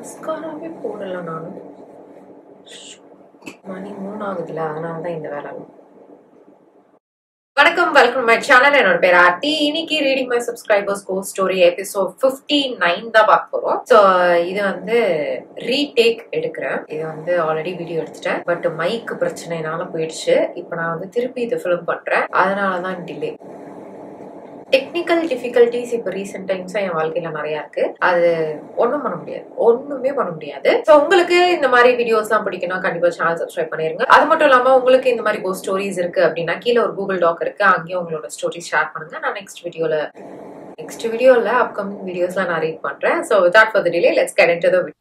மஸ்காராவே போடல நானும். மணி 3 ஆகுதுல, அதனால தான் இந்த வேலை. வணக்கம், வெல்கம் மை சேனல். என்னோட பேர் ஆர்த்தி. இன்னைக்கு reading my subscribers cost story episode 59 தான் பார்க்க போறோம். சோ இது வந்து ரீடேக் எடுக்கிறேன். இது வந்து ஆல்ரெடி வீடியோ எடுத்துட்டேன், பட் மைக் பிரச்சனைனால போயிடுச்சு. இப்ப நான் வந்து திருப்பி இது ஃபிலிம் பண்றேன், அதனாலதான் டிலே. டெக்னிக்கல் டிஃபிகல்டிஸ் இப்ப ரீசெண்ட் டைம்ஸா என் வாழ்க்கையில நிறைய இருக்கு. அது ஒண்ணுமே பண்ண முடியாது. சோ உங்களுக்கு இந்த மாதிரி வீடியோஸ் எல்லாம் பிடிக்கணும், கண்டிப்பா சேனல் சப்ஸ்கிரைப் பண்ணிருங்க. அது மட்டும் இல்லாம உங்களுக்கு இந்த மாதிரி கோஸ்ட் ஸ்டோரிஸ் இருக்கு அப்படின்னா கீழே ஒரு கூகுள் டாக் இருக்கு, அங்கேயும் உங்களோட ஸ்டோரிஸ் ஷேர் பண்ணுங்க. நான் நெக்ஸ்ட் வீடியோல அப்கமிங் வீடியோஸ்ல நான் ரீட் பண்றேன். So without further delay, let's get into the video.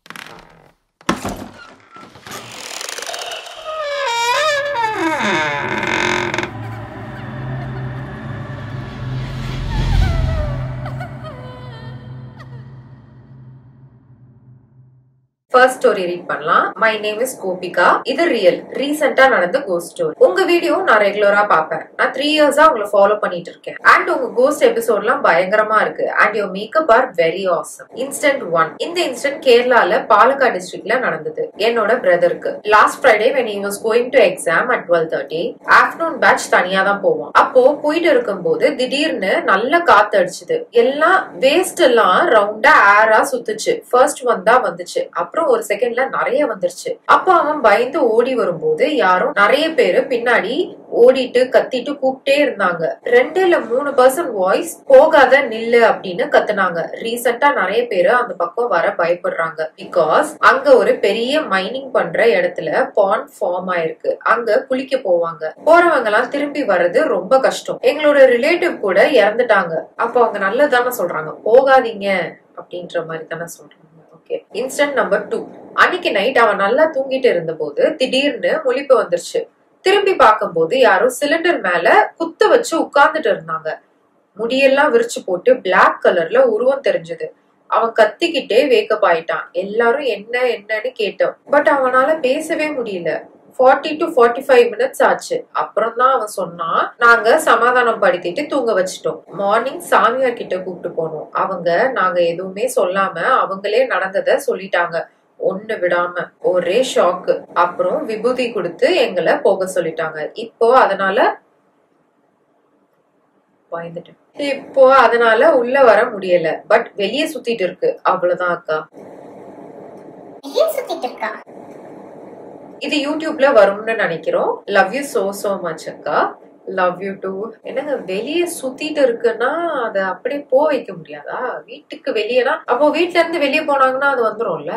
First story read பண்ணலாம். My name is Gopika. இது ரியல் ரீசெண்டா நடந்த கோஸ்ட் ஸ்டோரி. உங்க வீடியோ நான் ரெகுலரா பாப்பேன். நான் 3 இயர்ஸா உங்களை ஃபாலோ பண்ணிட்டு இருக்கேன். அண்ட் உங்க கோஸ்ட் எபிசோட்லாம் பயங்கரமா இருக்கு. And your makeup are very awesome. Incident 1. இந்த இன்சிடென்ட் கேரளால பாலக்காடு டிஸ்ட்ரிக்ட்ல நடந்தது. என்னோட பிரதருக்கு last Friday when he was going to exam at 12:30 afternoon batch தனியா தான் போவோம். அப்போ போயிட்டு இருக்கும்போது திடீர்னு நல்ல காத்து அடிச்சுது. எல்லாம் வேஸ்ட் எல்லாம் ரவுண்டா ஏரா சுத்துச்சு. ஃபர்ஸ்ட் ஒன் தான் வந்துச்சு. அப்புறம் ஒரு செகண்ட்ல நிறைய வந்துருச்சு. அப்ப அவன் பயந்து ஓடி வரும்போது யாரும் நிறைய பேரு பின்னாடி ஓடிட்டு கத்திட்டு கூப்பிட்டே இருந்தாங்க. 2 இல்ல 3 பர்சன் வாய்ஸ் போகாத நில்லு அப்படின்னு கத்துனாங்க. ரீசெண்டா நிறைய பேரு அந்த பக்கம் வர பயப்படுறாங்க. பிகாஸ் அங்க ஒரு பெரிய மைனிங் பண்ற இடத்துல பாண்ட் ஃபார்ம் ஆயிருக்கு. அங்க குளிக்க போவாங்க. போறவங்க எல்லாம் திரும்பி வர்றது ரொம்ப கஷ்டம். எங்களோட ரிலேட்டிவ் கூட இறந்துட்டாங்க. அப்ப அவங்க நல்லதானே சொல்றாங்க, போகாதீங்க அப்படின்ற மாதிரி தானே சொல்றாங்க. Incident number 2. அன்னைக்கு நைட் அவன் நல்லா தூங்கிட்டு இருந்த போது திடீர்னு முழிப்பு வந்துருச்சு. திரும்பி பார்க்கும்போது யாரோ சிலிண்டர் மேல குத்த வச்சு உட்கார்ந்துட்டு இருந்தாங்க. முடியெல்லாம் விரிச்சு போட்டு பிளாக் கலர்ல உருவம் தெரிஞ்சது. அவன் கத்திக்கிட்டே வேக்கப் ஆயிட்டான். எல்லாரும் என்னன்னு கேட்டோம். பட் அவனால பேசவே முடியல. 40 to 45 minutes ஆச்சு. அப்புறம் தான் அவன் சொன்னான், நாங்க சமாதானம் படுத்திட்டு தூங்க வச்சிட்டோம். மார்னிங் சாமியார் கிட்ட கூப்பிட்டு போனோம். அவங்க நாங்க எதுவுமே சொல்லாம அவங்களே நடந்தத சொல்லிட்டாங்க, ஒண்ணு விடாம. ஒரே ஷாக்கு. அப்புறம் விபூதி கொடுத்து எங்களை போக சொல்லிட்டாங்க. அதனால உள்ள வர முடியல. பட் வெளியே சுத்திட்டு இருக்கு. அவ்வளவுதான் அக்கா. இது யூடியூப்ல வரும்னு நினைக்கிறோம். லவ் யூ சோ மச் அக்கா. Love you too. என்னங்க வெளியே சுத்திட்டு இருக்குன்னா அதை அப்படியே வைக்க முடியாதா? வீட்டுக்கு வெளியேனா அப்போ வீட்டுல இருந்து வெளியே போனாங்கன்னா அது வந்துரும்ல.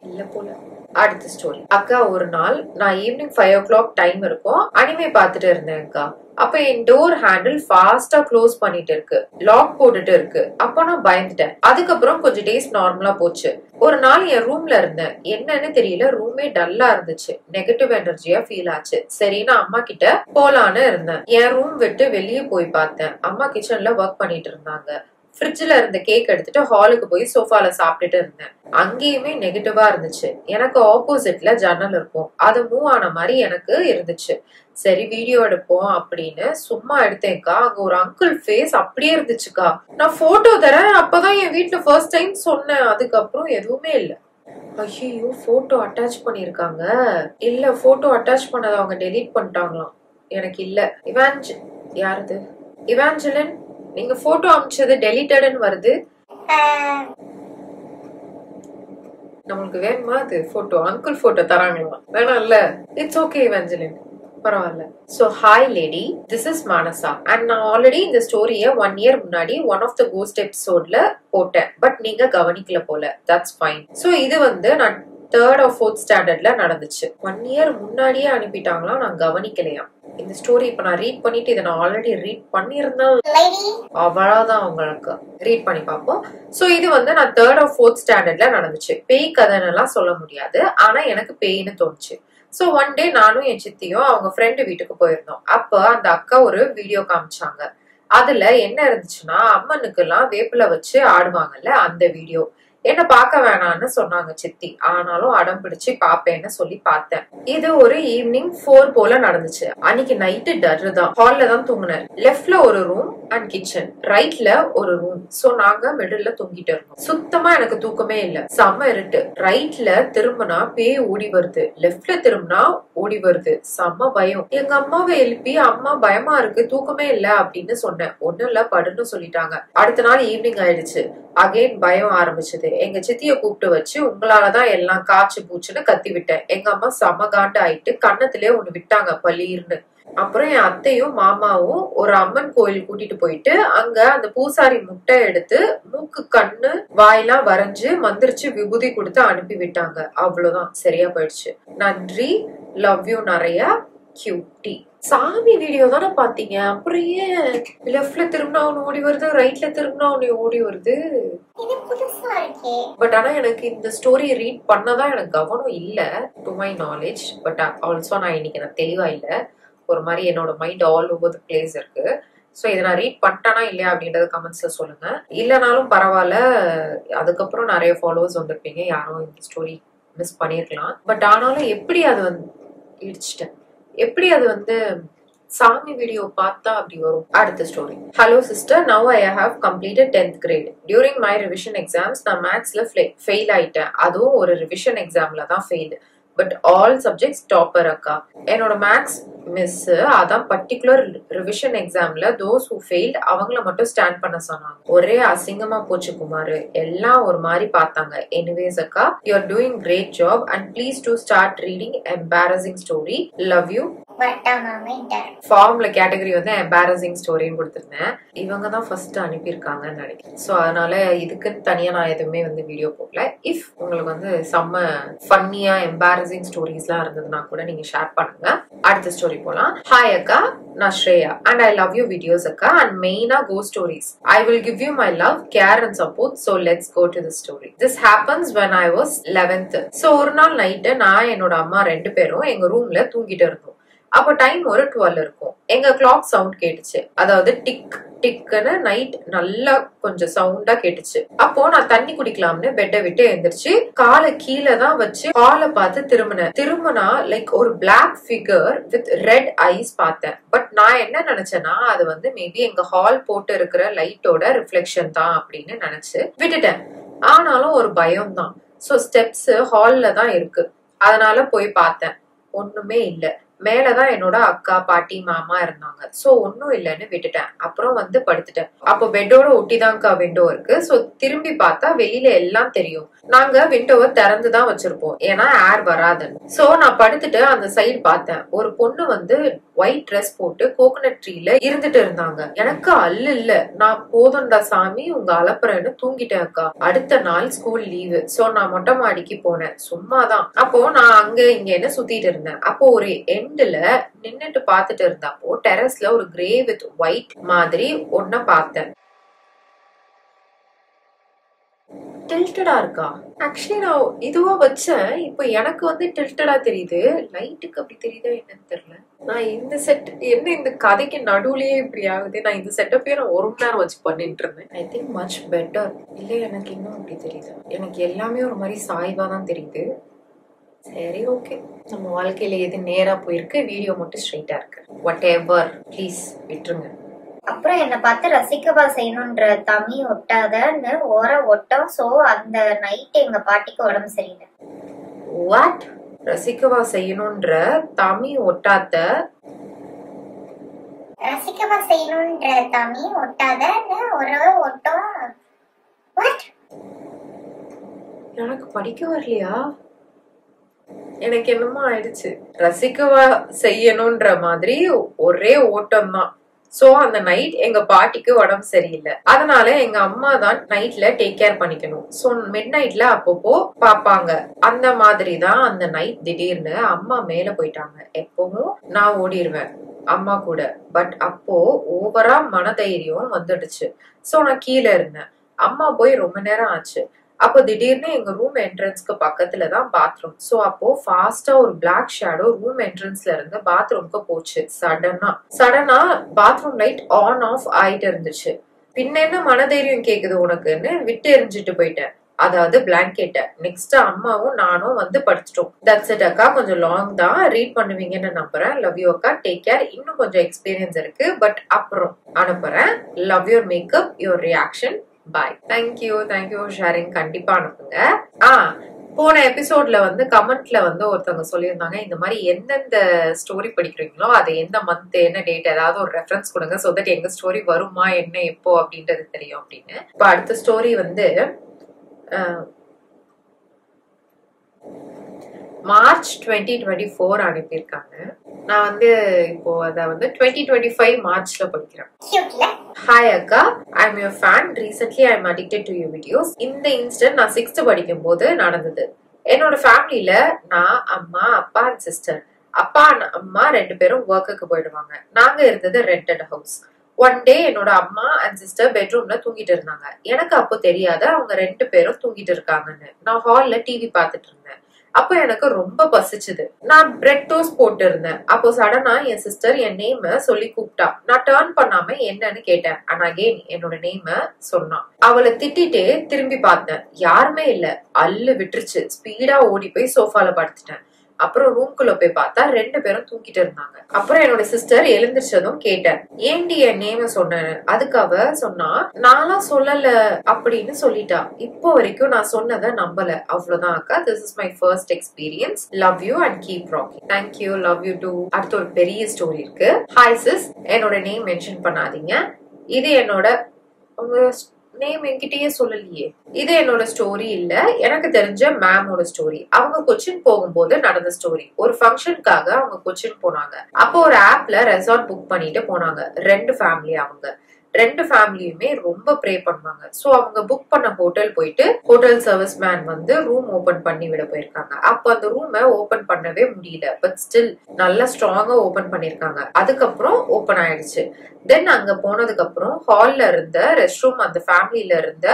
இல்ல போல. அடுத்த ஸ்டோரி. அக்கா, ஒரு நாள் நான் ஈவினிங் 5 o'clock டைம் இருக்கும், அனிமே பாத்துட்டு இருந்தேன் அக்கா. அப்ப என் டோர் ஹேண்டில் ஃபாஸ்டா க்ளோஸ் பண்ணிட்டு இருக்கு, லாக் போட்டுட்டு இருக்கு. அப்ப நான் பயந்துட்டேன். அதுக்கப்புறம் கொஞ்சம் டேஸ் நார்மலா போச்சு. ஒரு நாள் என் ரூம்ல இருந்தேன். என்னன்னு தெரியல, ரூமே டல்லா இருந்துச்சு. நெகட்டிவ் எனர்ஜியா ஃபீல் ஆச்சு. சரி, நான் அம்மா கிட்ட போலான்னு இருந்தேன். என் ரூம் விட்டு வெளியே போய் பார்த்தேன். அம்மா கிச்சன்ல ஒர்க் பண்ணிட்டு இருந்தாங்க. ஃப்ரிட்ஜ்ல இருந்த கேக் எடுத்துட்டு ஹாலுக்கு போய் சோஃபால சாப்பிட்டுட்டு இருந்தேன். அங்கேயுமே நெகட்டிவா இருந்துச்சு. எனக்கு ஆப்போசிட்ல ஜன்னல் இருக்கும், அது மூவ் ஆன மாதிரி எனக்கு இருந்துச்சு. சரி, வீடியோ எடுப்போம் அப்படின்னு சும்மா எடுத்தேன்க்கா. அங்க ஒரு அங்கிள் ஃபேஸ் அப்படியே இருந்துச்சுக்கா. நான் போட்டோ தரேன் அப்பதான் என் வீட்டுல ஃபர்ஸ்ட் டைம் சொன்னேன். அதுக்கப்புறம் எதுவுமே இல்ல. ஐயோ, போட்டோ அட்டாச் பண்ணிருக்காங்க. இல்ல, போட்டோ அட்டாச் பண்ணதை அவங்க டெலீட் பண்ணிட்டாங்களாம். எனக்கு இல்ல. யாருது? இவாஞ்சலின், நீங்க போட்டோ அனுப்பிச்சது டெலிட்டட்னு வருது. நம்மளுக்கு வேணுமா அது போட்டோ? அங்கிள் போட்டோ தராங்களா? வேணாம் இல்ல. இட்ஸ் ஓகே இவாஞ்சலின், பரவாயில்ல. So hi lady, this is Manasa. And நான் ஆல்ரெடி இந்த ஸ்டோரிய 1 year முன்னாடி ஒன் ஆஃப் த கோஸ்ட் எபிசோட்ல போட்டேன். பட் நீங்க கவனிக்கல போல. That's fine. சோ இது வந்து நான் 3rd or 4th ஸ்டாண்டர்ட்ல நடந்துச்சு. 1 year முன்னாடியே அனுப்பிட்டாங்களாம், நான் கவனிக்கலையா. இந்த ஸ்டோரி இப்ப நான் ரீட் பண்ணிட்டு இதை நான் ஆல்ரெடி ரீட் பண்ணிருந்தேன். அவ்வளவுதான், உங்களுக்கு ரீட் பண்ணி பார்ப்போம். சோ இது வந்து நான் 3rd or 4th ஸ்டாண்டர்ட்ல நடந்துச்சு. பேய் கதைன்னு எல்லாம் சொல்ல முடியாது, ஆனா எனக்கு பேய்னு தோணுச்சு. சோ ஒன் டே நானும் என் சித்தியும் அவங்க ஃப்ரெண்டு வீட்டுக்கு போயிருந்தோம். அப்ப அந்த அக்கா ஒரு வீடியோ காமிச்சாங்க. அதுல என்ன இருந்துச்சுன்னா, அம்மனுக்கு எல்லாம் வேப்பில வச்சு ஆடுவாங்கல்ல, அந்த வீடியோ. என்ன பார்க்க வேணாம்னு சொன்னாங்க சித்தி. ஆனாலும் அடம் பிடிச்சு பாப்பேன்னு சொல்லி பார்த்தேன். இது ஒரு ஈவினிங் 4 போல நடந்துச்சு. அன்னைக்கு நைட்டு டர்ரு தான். ஹால்ல தான் தூங்குனேன். லெஃப்ட்ல ஒரு ரூம் அண்ட் கிச்சன், ரைட்ல ஒரு ரூம். சோ நாங்க மிடில்ல தூங்கிட்டு இருந்தோம். சுத்தமா எனக்கு தூக்கமே இல்ல. செம்ம இருட்டு. ரைட்ல திரும்பினா பேய் ஓடி வருது, லெஃப்ட்ல திரும்பினா ஓடி வருது. செம்ம பயம். எங்க அம்மாவை எழுப்பி அம்மா பயமா இருக்கு, தூக்கமே இல்ல அப்படின்னு சொன்னேன். ஒண்ணும் இல்ல படுன்னு சொல்லிட்டாங்க. அடுத்த நாள் ஈவினிங் ஆயிடுச்சு. அகைன் பயம் ஆரம்பிச்சது. எங்க சித்திய கூப்பிட்டு வச்சு உங்களாலதான் எல்லாம் காய்ச்சி பூச்சுன்னு கத்தி விட்டேன். எங்க அம்மா செம காண்டு ஆயிட்டு கன்னத்திலே ஒண்ணு விட்டாங்க பளீர்னு. அப்புறம் என் அத்தையும் மாமாவும் ஒரு அம்மன் கோயில் கூட்டிட்டு போயிட்டு அங்க அந்த பூசாரி முட்டை எடுத்து மூக்கு கண்ணு வாயெல்லாம் வரைஞ்சு மந்திரிச்சு விபூதி கொடுத்து அனுப்பி விட்டாங்க. அவ்வளவுதான், சரியா போயிடுச்சு. நன்றி, லவ் யூ நிறைய, கியூட்டி. சாமி வீடியோ தானே பாத்தீங்க, அப்புறம் ஏன் லெஃப்ட்ல திரும்பினா ஒண்ணு ஓடி வருது, ரைட்ல திரும்பினா ஒண்ணு ஓடி வருது? பட் ஆனா எனக்கு இந்த ஸ்டோரி ரீட் பண்ணதான் எனக்கு கவனம் இல்ல, to my knowledge. But also நான் இன்னைக்கு எனக்கு தெளிவா இல்ல, ஒரு மாதிரி என்னோட mind all over the place இருக்கு. ஸோ இதை நான் ரீட் பண்ணிட்டேனா இல்லையா அப்படின்றத கமெண்ட்ஸ்ல சொல்லுங்க. இல்லைனாலும் பரவாயில்ல, அதுக்கப்புறம் நிறைய ஃபாலோவர்ஸ் வந்திருப்பீங்க, யாரும் இந்த ஸ்டோரி மிஸ் பண்ணிருக்கலாம். பட் ஆனாலும் எப்படி அது வந்து இடிச்சிட்டேன், எப்படி அது வந்து சாமி வீடியோ பார்த்தா அப்படி வரும். அடுத்த story. Hello sister, now I have completed 10th grade. During my revision exams நான் மேத்ஸ்ல ஃபெயில் ஆயிட்டேன். அதுவும் ஒரு ரிவிஷன் எக்ஸாம்ல தான் fail. But all subjects topper அக்கா. என்னோட மேத்ஸ் மிஸ் அதான் பர்டிகுலர் ரிவிஷன் எக்ஸாம்ல தோஸ் ஹூ ஃபெயில்ட் அவங்கள மட்டும் ஸ்டாண்ட் பண்ண சொன்னாங்க. ஒரே அசிங்கமா போச்சு குமார், எல்லாம் ஒரு மாதிரி பார்த்தாங்க. எனிவேஸ் அக்கா, you are doing great job and please to start reading embarrassing story. Love you. ஃபார்ம்ல கேட்டகரி வந்து எம்பாரசிங் ஸ்டோரின்னு கொடுத்திருந்தேன். இவங்க தான் ஃபர்ஸ்ட் அனுப்பியிருக்காங்கன்னு நினைக்கிறேன். ஸோ அதனால இதுக்குன்னு தனியா நான் எதுவுமே வந்து வீடியோ போடல. இஃப் உங்களுக்கு வந்து செம்ம ஃபன்னியா எம்பாரசிங் ஸ்டோரிஸ்லாம் இருந்ததுன்னா கூட நீங்க ஷேர் பண்ணுங்க. அடுத்த ஸ்டோரி போலாம். ஹாய் அக்கா, நான் Shreya and I love you videos அக்கா அண்ட் மெயினா கோ stories. I will give you my love, care and support. So let's go to the story. This happens when I was 11th. So ஒரு நாள் night நான் என்னோட அம்மா 2 பேரும் எங்க ரூம்ல தூங்கிட்டு இருந்தோம். அப்போ டைம் ஒரு 12 இருக்கும். எங்க கிளாக் சவுண்ட் கேட்டுச்சு, அதாவது டிக் டிக்னு நைட் நல்லா கொஞ்சம் சவுண்டா கேட்டுச்சு. அப்போ நான் தண்ணி குடிக்கலாம்னு பெட்டை விட்டு எழுந்திரிச்சு காலை கீழே தான் வச்சு ஹாலை பார்த்து திரும்பினா லைக் ஒரு black figure with red eyes பார்த்தேன். பட் நான் என்ன நினைச்சேன்னா அது வந்து மேபி எங்க ஹால் போட்டு இருக்கிற லைட்டோட ரிஃப்ளெக்ஷன் தான் அப்படின்னு நினைச்சு விட்டுட்டேன். ஆனாலும் ஒரு பயம் தான். ஸோ ஸ்டெப்ஸ் ஹால்ல தான் இருக்கு, அதனால போய் பார்த்தேன். ஒண்ணுமே இல்லை. மேலதான் என்னோட அக்கா பாட்டி மாமா இருந்தாங்க. சோ ஒன்னும் இல்லைன்னு விட்டுட்டேன். அப்புறம் வந்து படுத்துட்டேன். அப்போ பெட்டோட ஒட்டிதான்க்கா விண்டோ இருக்கு. சோ திரும்பி பார்த்தா வெளியில எல்லாம் தெரியும். நாங்க விண்டோவை திறந்துதான் வச்சிருப்போம், ஏன்னா ஏர் வராதுன்னு. சோ நான் படுத்துட்டு அந்த சைடு பார்த்தேன். ஒரு பொண்ணு வந்து ஒயிட் ட்ரெஸ் போட்டு கோகனட் ட்ரீல இருந்துட்டு இருந்தாங்க. எனக்கு அல்ல இல்ல, நான் போதும்டா சாமி உங்க அலப்புறன்னு தூங்கிட்டேன் அக்கா. அடுத்த நாள் ஸ்கூல் லீவு. சோ நான் மொட்டை மாடிக்கு போனேன், சும்மாதான். அப்போ நான் அங்க இங்கன்னு சுத்திட்டு இருந்தேன். அப்போ ஒரு எண்ட்ல நின்னுட்டு பாத்துட்டு இருந்தப்போ டெரஸ்ல ஒரு கிரே வித் ஒயிட் மாதிரி ஒன்ன பார்த்தேன். டில்டடா இருக்கா? ஆக்சுவலி நான் இதுவா வச்சேன், இப்போ எனக்கு வந்து டில்டடா தெரியுது. லைட்டுக்கு அப்படி தெரியுதா என்னன்னு தெரியல. நான் இந்த செட் என்ன இந்த கதைக்கு நடுவுலயே இப்படி ஆகுது. நான் இந்த செட்டப்பே நான் 1 மணி நேரம் வச்சு பண்ணிட்டு இருந்தேன். I think much better. இல்ல எனக்கு இன்னும் அப்படி தெரியுது. எனக்கு எல்லாமே ஒரு மாதிரி சாய்வா தான் தெரியுது. சரி, ஓகே. நம்ம வாழ்க்கையில எது நேரா போயிருக்கு, வீடியோ மட்டும் ஸ்ட்ரைட்டா இருக்கு. வாட் எவர், ப்ளீஸ் விட்டுருங்க. அப்புறம் என்ன பார்த்து ரசிக்கவா செய்யணும்ன்ற தமி ஒட்டாதன்னு ஒட்டம். சோ அந்த நைட் எங்க பாட்டிக்கு உடம்பு சரியில்லை. வாட்? ரசிக்கவா செய்யணும்ன்ற தமி ஒட்டாத? ரசிக்கவா செய்யணும்ன்ற தமி ஒட்டாதன்னு ஒட்டம். வாட்? எனக்கு படிக்க வரலையா? எனக்கு என்னமோ ஆயிடுச்சு. ரசிக்கவா செய்யணும்ன்ற மாதிரி ஒரே ஓட்டம் தான். சோ அந்த நைட் எங்க பாட்டிக்கு உடம்பு சரியில்லை, அதனால எங்க அம்மா தான் நைட்ல டேக் கேர் பண்ணிக்கணும். சோ மிட் நைட்ல அப்பப்போ பாப்பாங்க. அந்த மாதிரி தான் அந்த நைட் திடீர்னு அம்மா மேல போயிட்டாங்க. எப்பவும் நான் ஓடிடுவேன் அம்மா கூட. பட் அப்போ ஓவரா மனதைரியம் வந்துடுச்சு. சோ நான் கீழே இருந்தேன். அம்மா போய் ரொம்ப நேரம் ஆச்சு. அப்போ திடீர்னு எங்க ரூம் என்ட்ரன்ஸ்க்கு பக்கத்துலதான் பாத்ரூம். சோ அப்போ ஃபாஸ்டா ஒரு பிளாக் ஷேடோ ரூம் என்ட்ரன்ஸ்ல இருந்து பாத்ரூம்க்கு போச்சு. சடனா பாத்ரூம் லைட் ஆன் ஆஃப் ஆயிட்டு இருந்துச்சு. பின்ன என்ன மனதைரியம் கேக்குது உனக்குன்னு விட்டு எரிஞ்சிட்டு போயிட்டேன். அதாவது பிளாங்கெட்ட. நெக்ஸ்ட் அம்மாவும் நானும் வந்து படிச்சிட்டோம். தட்ஸ் இட் அக்கா. கொஞ்சம் லாங் தான், ரீட் பண்ணுவீங்கன்னு நம்புறேன். லவ் யூ அக்கா, டேக் கேர். இன்னும் கொஞ்சம் எக்ஸ்பீரியன்ஸ் இருக்கு, பட் அப்புறம் அனுப்புறேன். Love your makeup, your reaction, bye. Thank you for sharing. கண்டிப்பா அனுப்புங்க. போன எபிசோட்ல வந்து கமெண்ட்ல வந்து ஒருத்தவங்க சொல்லியிருந்தாங்க, இந்த மாதிரி எந்தெந்த ஸ்டோரி படிக்கிறீங்களோ அது எந்த மந்த் என்ன டேட் ஏதாவது ஒரு ரெஃபரன்ஸ் கொடுங்க, சோ தட் எங்க ஸ்டோரி வருமா என்ன எப்போ அப்படின்றது தெரியும் அப்படின்னு. இப்ப அடுத்த ஸ்டோரி வந்து மார்ச் 2024 அனுப்பியிருக்காங்க. நான் வந்து இப்போ அத வந்து 2025 மார்ச்ல படிக்கிறேன். ஹாய் அக்கா, I am your fan. Recently I am addicted to your videos. இந்த இன்சிடென்ட் நான் 6th படிக்கும் போது நடந்தது. என்னோட ஃபேமிலியில நான், அம்மா, அப்பா அண்ட் சிஸ்டர். அப்பா அம்மா 2 பேரும் ஒர்க்குக்கு போயிடுவாங்க. நாங்க இருந்தது ரெண்டட் ஹவுஸ். ஒன் டே என்னோட அம்மா அண்ட் சிஸ்டர் பெட்ரூம்ல தூங்கிட்டு இருந்தாங்க. எனக்கு அப்போ தெரியாத அவங்க 2 பேரும் தூங்கிட்டு இருக்காங்கன்னு. நான் ஹால்ல டிவி பாத்துட்டு இருந்தேன். அப்போ எனக்கு ரொம்ப பசிச்சுது. நான் பிரெட் டோஸ்ட் போட்டு இருந்தேன். அப்போ சடனா என் சிஸ்டர் என் நேம சொல்லி கூப்பிட்டா. நான் டர்ன் பண்ணாம என்னன்னு கேட்டேன். அண்ட் அகெயின் என்னோட நேம சொன்னான். அவளை திட்டிட்டே திரும்பி பார்த்தேன். யாருமே இல்ல. அல்லு விட்டுருச்சு. ஸ்பீடா ஓடி போய் சோஃபால படுத்துட்டேன். அப்புறம் ரூம்குள்ள போய் பார்த்தா 2 பேரும் தூங்கிட்டு இருந்தாங்க. அப்புறம் என்னோட சிஸ்டர் எழுந்திரிச்சதும் கேட்டேன், ஏண்டி என் நேம சொன்னேன்னு. அதுக்கு அவ சொன்னா, நான்லாம் சொல்லல அப்படின்னு சொல்லிட்டா. இப்போ வரைக்கும் நான் சொன்னதை நம்பல. அவ்வளவுதான் அக்கா. This is my first experience. Love you and keep rocking. Thank you, love you too. அடுத்து ஒரு பெரிய ஸ்டோரி இருக்கு. ஹாய் சிஸ், என்னோட நேம் மென்ஷன் பண்ணாதீங்க. இது என்னோட, உங்க நேம் என்கிட்டயே சொல்லலையே. இது என்னோட ஸ்டோரி இல்ல, எனக்கு தெரிஞ்ச மேமோட ஸ்டோரி. அவங்க கொச்சின் போகும்போது நடந்த ஸ்டோரி. ஒரு ஃபங்க்ஷனுக்காக அவங்க கொச்சின் போனாங்க. அப்போ ஒரு ஆப்ல ரெசார்ட் புக் பண்ணிட்டு போனாங்க. 2 ஃபேமிலி. அவங்க 2 ஃபேமிலியுமே ரொம்ப ப்ரே பண்ணுவாங்க. சோ அவங்க புக் பண்ண ஹோட்டல் போயிட்டு ஹோட்டல் சர்வீஸ் மேன் வந்து ரூம் ஓபன் பண்ணி விட போயிருக்காங்க. அப்போ அந்த ரூமை ஓபன் பண்ணவே முடியல. பட் ஸ்டில் நல்லா ஸ்ட்ராங்கா ஓபன் பண்ணிருக்காங்க. அதுக்கப்புறம் ஓபன் ஆயிடுச்சு. தென் அங்க போனதுக்கு அப்புறம் ஹால்ல இருந்த ரெஸ்ட் ரூம் அந்த ஃபேமிலில இருந்த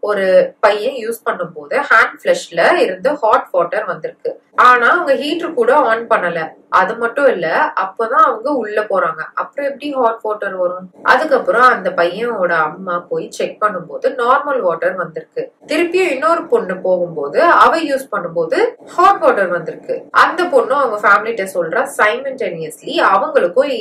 ஒரு பையன் யூஸ் பண்ணும் போது ஹேண்ட் ஃபிளஷ்ல இருந்து ஹாட் வாட்டர் வந்திருக்கு. ஆனா அவங்க ஹீட்டர் கூட ஆன் பண்ணல. அது மட்டும் இல்ல, அப்பதான் அவங்க உள்ள போறாங்க. அப்புறம் எப்படி ஹாட் வாட்டர் வரும்? அதுக்கப்புறம் அந்த பையனோட அம்மா போய் செக் பண்ணும்போது நார்மல் வாட்டர் வந்திருக்கு. திருப்பியும் இன்னொரு பொண்ணு போகும்போது அவ யூஸ் பண்ணும்போது ஹாட் வாட்டர் வந்திருக்கு. அந்த பொண்ணு அவங்க ஃபேமிலிட்ட சொல்றா, சைமல்டேனியஸ்லி அவங்களுக்கும்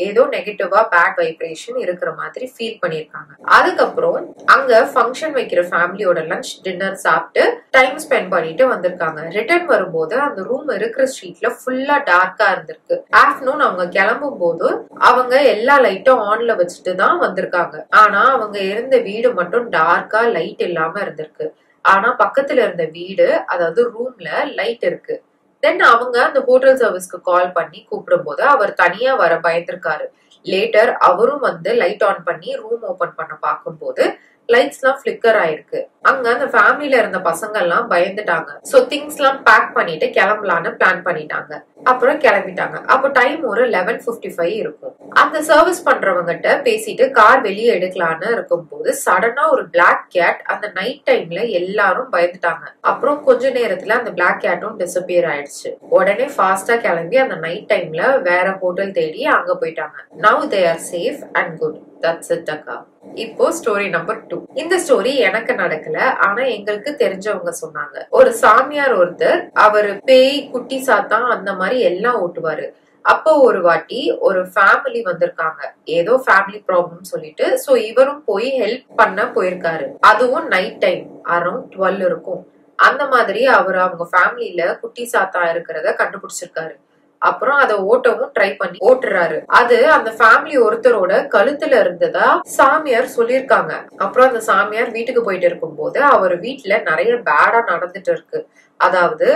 ஏதோ நெகட்டிவா பேட் வைப்ரேஷன் இருக்கிற மாதிரி ஃபீல் பண்ணிருக்காங்க. அதுக்கப்புறம் அங்க ஃபங்க்ஷன் வைக்கிற ஃபேமிலியோட லஞ்ச் டின்னர் சாப்பிட்டு டைம் ஸ்பெண்ட் பண்ணிட்டு வந்திருக்காங்க. ரிட்டர்ன் வரும்போது அந்த ரூம் இருக்கிற ஸ்ட்ரீட்ல ஃபுல்லா டார்க்கா இருந்திருக்கு. ஆஃப்டர்நூன் அவங்க கிளம்பும் போது அவங்க எல்லா லைட்டும் ஆன்ல வச்சுட்டு தான் வந்திருக்காங்க. ஆனா அவங்க இருந்த வீடு மட்டும் டார்க்கா லைட் இல்லாம இருந்திருக்கு. ஆனா பக்கத்துல இருந்த வீடு, அதாவது ரூம்ல லைட் இருக்கு. தென் அவங்க அந்த ஹோட்டல் சர்வீஸ்க்கு கால் பண்ணி கூப்பிடும் போது அவர் தனியா வர பயந்திருக்காரு. லேட்டர் அவரும் வந்து லைட் ஆன் பண்ணி ரூம் ஓபன் பண்ண பார்க்கும்போது லைட்ஸ் எல்லாம் பிளிக்கர் ஆயிருக்கு. அங்க அந்த ஃபேமிலில இருந்த பசங்க எல்லாம் பயந்துட்டாங்க. சோ திங்ஸ் எல்லாம் பேக் பண்ணிட்டு கிளம்பலான்னு பிளான் பண்ணிட்டாங்க. அப்புறம் கிளம்பிட்டாங்க. அப்போ டைம் ஒரு 11:55 இருக்கும். அந்த சர்வீஸ் பண்றவங்கிட்ட பேசிட்டு கார் வெளியே எடுக்கலான்னு இருக்கும் போது சடனா ஒரு பிளாக் கேட் அந்த நைட் டைம்ல எல்லாரும் பயந்துட்டாங்க. அப்புறம் கொஞ்ச நேரத்துல அந்த பிளாக் கேட்டும் டிசப்பியர் ஆயிடுச்சு. உடனே ஃபாஸ்டா கிளம்பி அந்த நைட் டைம்ல வேற ஹோட்டல் தேடி அங்க போயிட்டாங்க. Now they are safe and good. That's it அக்கா. இப்போ ஸ்டோரி நம்பர் 2. இந்த ஸ்டோரி எனக்கு நடக்கல, ஆனா எங்களுக்கு தெரிஞ்சவங்க சொன்னாங்க. ஒரு சாமியார் ஒருத்தர், அவரு பேய், குட்டி சாத்தான் அந்த மாதிரி எல்லாம் ஓட்டுவாரு. அப்போ ஒரு வாட்டி ஒரு ஃபேமிலி வந்திருக்காங்க. ஏதோ ஃபேமிலி ப்ராப்ளம் சொல்லிட்டு சோ இவரும் போய் ஹெல்ப் பண்ண போயிருக்காரு. அதுவும் நைட் டைம் அரௌண்ட் 12 இருக்கும். அந்த மாதிரி அவர் அவங்க ஃபேமிலியில குட்டி சாத்தா இருக்கிறத கண்டுபிடிச்சிருக்காரு. அப்புறம் அதை ஓட்டவும் ட்ரை பண்ணி ஓட்டுறாரு. அது அந்த ஃபேமிலி ஒருத்தரோட கழுத்துல இருந்ததா சாமியார் சொல்லிருக்காங்க. அப்புறம் அந்த சாமியார் வீட்டுக்கு போயிட்டு இருக்கும் போது அவர் வீட்டுல நிறைய பேடா நடந்துட்டு இருக்கு. அதாவது